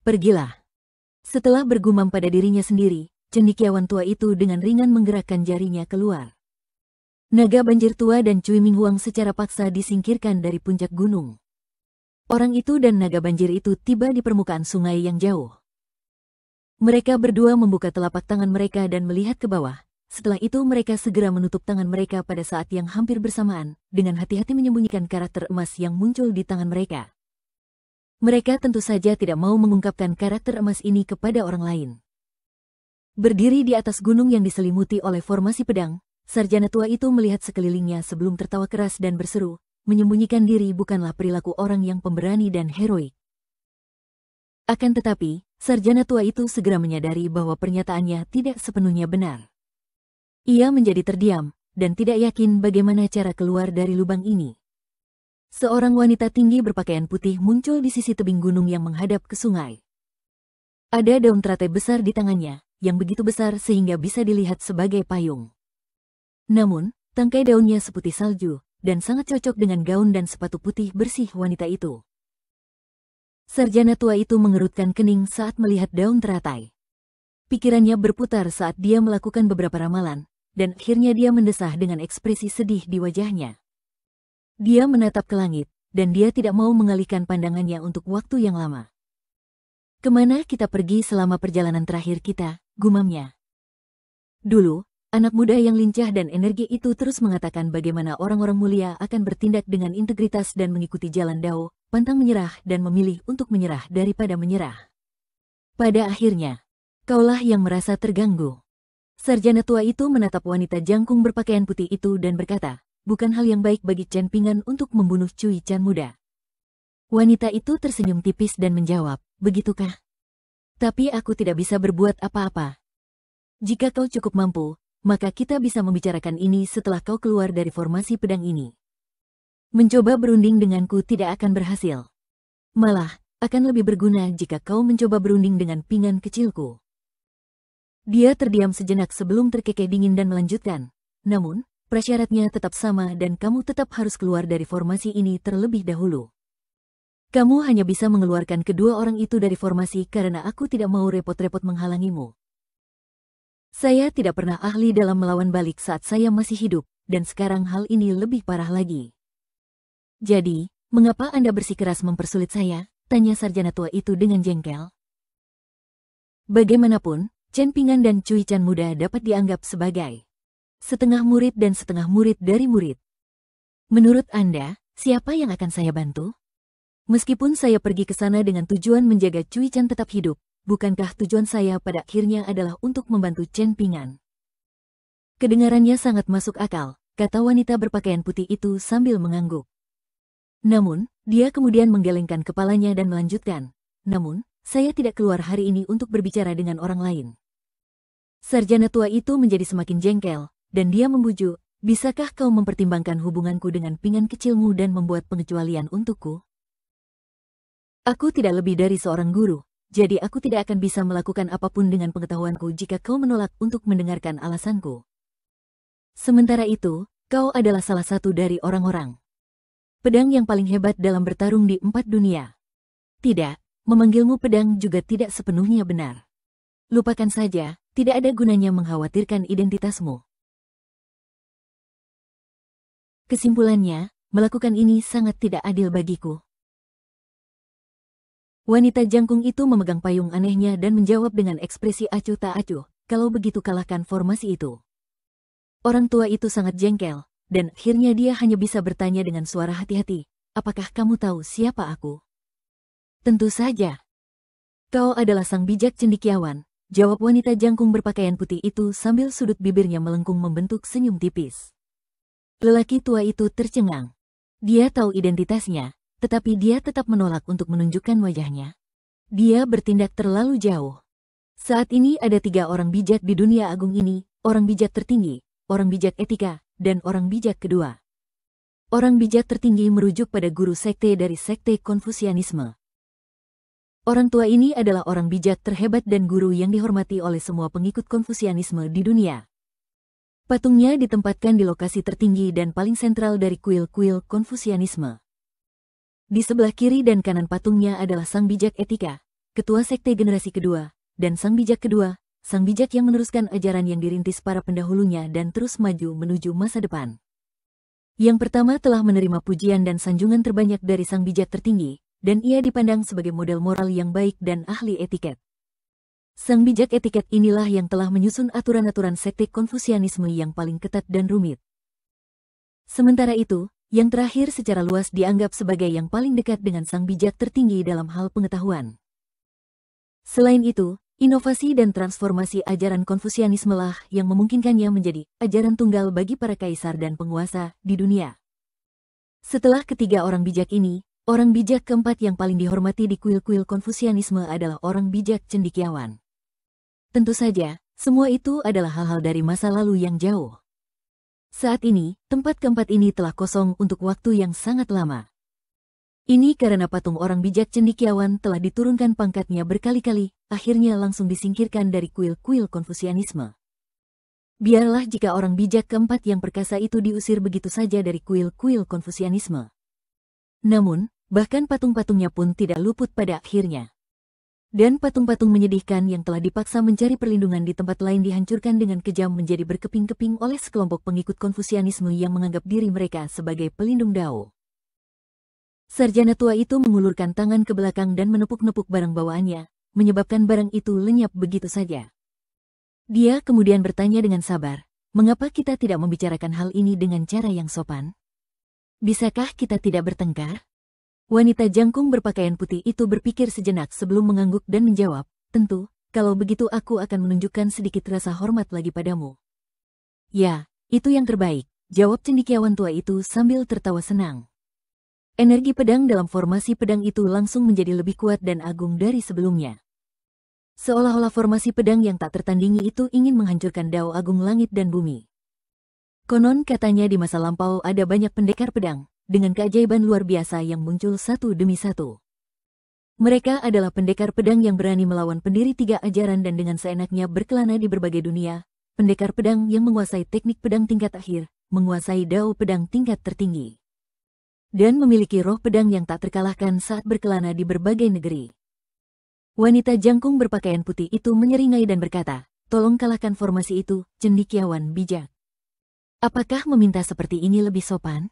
Pergilah. Setelah bergumam pada dirinya sendiri, cendekiawan tua itu dengan ringan menggerakkan jarinya keluar. Naga banjir tua dan Cui Minghuang secara paksa disingkirkan dari puncak gunung. Orang itu dan naga banjir itu tiba di permukaan sungai yang jauh. Mereka berdua membuka telapak tangan mereka dan melihat ke bawah. Setelah itu mereka segera menutup tangan mereka pada saat yang hampir bersamaan, dengan hati-hati menyembunyikan karakter emas yang muncul di tangan mereka. Mereka tentu saja tidak mau mengungkapkan karakter emas ini kepada orang lain. Berdiri di atas gunung yang diselimuti oleh formasi pedang, sarjana tua itu melihat sekelilingnya sebelum tertawa keras dan berseru, menyembunyikan diri bukanlah perilaku orang yang pemberani dan heroik. Akan tetapi, sarjana tua itu segera menyadari bahwa pernyataannya tidak sepenuhnya benar. Ia menjadi terdiam, dan tidak yakin bagaimana cara keluar dari lubang ini. Seorang wanita tinggi berpakaian putih muncul di sisi tebing gunung yang menghadap ke sungai. Ada daun teratai besar di tangannya, yang begitu besar sehingga bisa dilihat sebagai payung. Namun, tangkai daunnya seputih salju, dan sangat cocok dengan gaun dan sepatu putih bersih wanita itu. Sarjana tua itu mengerutkan kening saat melihat daun teratai. Pikirannya berputar saat dia melakukan beberapa ramalan, dan akhirnya dia mendesah dengan ekspresi sedih di wajahnya. Dia menatap ke langit, dan dia tidak mau mengalihkan pandangannya untuk waktu yang lama. Kemana kita pergi selama perjalanan terakhir kita, gumamnya. Dulu, anak muda yang lincah dan energi itu terus mengatakan bagaimana orang-orang mulia akan bertindak dengan integritas dan mengikuti jalan Dao, pantang menyerah dan memilih untuk menyerah daripada menyerah. Pada akhirnya, kaulah yang merasa terganggu. Sarjana tua itu menatap wanita jangkung berpakaian putih itu dan berkata, bukan hal yang baik bagi Chen Pingan untuk membunuh Cui Chan muda. Wanita itu tersenyum tipis dan menjawab, begitukah? Tapi aku tidak bisa berbuat apa-apa. Jika kau cukup mampu, maka kita bisa membicarakan ini setelah kau keluar dari formasi pedang ini. Mencoba berunding denganku tidak akan berhasil. Malah, akan lebih berguna jika kau mencoba berunding dengan Pingan kecilku. Dia terdiam sejenak sebelum terkekeh dingin dan melanjutkan. Namun, prasyaratnya tetap sama dan kamu tetap harus keluar dari formasi ini terlebih dahulu. Kamu hanya bisa mengeluarkan kedua orang itu dari formasi karena aku tidak mau repot-repot menghalangimu. Saya tidak pernah ahli dalam melawan balik saat saya masih hidup, dan sekarang hal ini lebih parah lagi. Jadi, mengapa Anda bersikeras mempersulit saya? Tanya sarjana tua itu dengan jengkel. Bagaimanapun, Chen Pingan dan Cui Chan muda dapat dianggap sebagai setengah murid dan setengah murid dari murid. Menurut Anda, siapa yang akan saya bantu? Meskipun saya pergi ke sana dengan tujuan menjaga Cui Chan tetap hidup, bukankah tujuan saya pada akhirnya adalah untuk membantu Chen Pingan? Kedengarannya sangat masuk akal, kata wanita berpakaian putih itu sambil mengangguk. Namun, dia kemudian menggelengkan kepalanya dan melanjutkan, namun, saya tidak keluar hari ini untuk berbicara dengan orang lain. Sarjana tua itu menjadi semakin jengkel, dan dia membujuk, bisakah kau mempertimbangkan hubunganku dengan Pingan kecilmu dan membuat pengecualian untukku? Aku tidak lebih dari seorang guru, jadi aku tidak akan bisa melakukan apapun dengan pengetahuanku jika kau menolak untuk mendengarkan alasanku. Sementara itu, kau adalah salah satu dari orang-orang pedang yang paling hebat dalam bertarung di 4 dunia. Tidak, memanggilmu pedang juga tidak sepenuhnya benar. Lupakan saja, tidak ada gunanya mengkhawatirkan identitasmu. Kesimpulannya, melakukan ini sangat tidak adil bagiku. Wanita jangkung itu memegang payung anehnya dan menjawab dengan ekspresi acuh tak acuh, kalau begitu kalahkan formasi itu. Orang tua itu sangat jengkel, dan akhirnya dia hanya bisa bertanya dengan suara hati-hati, apakah kamu tahu siapa aku? Tentu saja. Kau adalah sang bijak cendekiawan, jawab wanita jangkung berpakaian putih itu sambil sudut bibirnya melengkung membentuk senyum tipis. Lelaki tua itu tercengang. Dia tahu identitasnya, tetapi dia tetap menolak untuk menunjukkan wajahnya. Dia bertindak terlalu jauh. Saat ini ada 3 orang bijak di dunia agung ini, orang bijak tertinggi, orang bijak etika, dan orang bijak kedua. Orang bijak tertinggi merujuk pada guru sekte dari sekte Konfusianisme. Orang tua ini adalah orang bijak terhebat dan guru yang dihormati oleh semua pengikut Konfusianisme di dunia. Patungnya ditempatkan di lokasi tertinggi dan paling sentral dari kuil-kuil Konfusianisme. Di sebelah kiri dan kanan patungnya adalah sang bijak etika, ketua sekte generasi kedua, dan sang bijak kedua, sang bijak yang meneruskan ajaran yang dirintis para pendahulunya dan terus maju menuju masa depan. Yang pertama telah menerima pujian dan sanjungan terbanyak dari sang bijak tertinggi, dan ia dipandang sebagai model moral yang baik dan ahli etiket. Sang bijak etiket inilah yang telah menyusun aturan-aturan sekte Konfusianisme yang paling ketat dan rumit. Sementara itu, yang terakhir secara luas dianggap sebagai yang paling dekat dengan sang bijak tertinggi dalam hal pengetahuan. Selain itu, inovasi dan transformasi ajaran Konfusianisme lah yang memungkinkannya menjadi ajaran tunggal bagi para kaisar dan penguasa di dunia. Setelah ketiga orang bijak ini, orang bijak keempat yang paling dihormati di kuil-kuil Konfusianisme adalah orang bijak cendekiawan. Tentu saja, semua itu adalah hal-hal dari masa lalu yang jauh. Saat ini, tempat keempat ini telah kosong untuk waktu yang sangat lama. Ini karena patung orang bijak cendekiawan telah diturunkan pangkatnya berkali-kali, akhirnya langsung disingkirkan dari kuil-kuil Konfusianisme. Biarlah jika orang bijak keempat yang perkasa itu diusir begitu saja dari kuil-kuil Konfusianisme. Namun, bahkan patung-patungnya pun tidak luput pada akhirnya. Dan patung-patung menyedihkan yang telah dipaksa mencari perlindungan di tempat lain dihancurkan dengan kejam menjadi berkeping-keping oleh sekelompok pengikut Konfusianisme yang menganggap diri mereka sebagai pelindung Dao. Sarjana tua itu mengulurkan tangan ke belakang dan menepuk-nepuk barang bawaannya, menyebabkan barang itu lenyap begitu saja. Dia kemudian bertanya dengan sabar, mengapa kita tidak membicarakan hal ini dengan cara yang sopan? Bisakah kita tidak bertengkar? Wanita jangkung berpakaian putih itu berpikir sejenak sebelum mengangguk dan menjawab, tentu, kalau begitu aku akan menunjukkan sedikit rasa hormat lagi padamu. Ya, itu yang terbaik, jawab cendekiawan tua itu sambil tertawa senang. Energi pedang dalam formasi pedang itu langsung menjadi lebih kuat dan agung dari sebelumnya. Seolah-olah formasi pedang yang tak tertandingi itu ingin menghancurkan Dao Agung langit dan bumi. Konon katanya di masa lampau ada banyak pendekar pedang, dengan keajaiban luar biasa yang muncul satu demi satu. Mereka adalah pendekar pedang yang berani melawan pendiri tiga ajaran dan dengan seenaknya berkelana di berbagai dunia, pendekar pedang yang menguasai teknik pedang tingkat akhir, menguasai Dao pedang tingkat tertinggi, dan memiliki roh pedang yang tak terkalahkan saat berkelana di berbagai negeri. Wanita jangkung berpakaian putih itu menyeringai dan berkata, tolong kalahkan formasi itu, cendekiawan bijak. Apakah meminta seperti ini lebih sopan?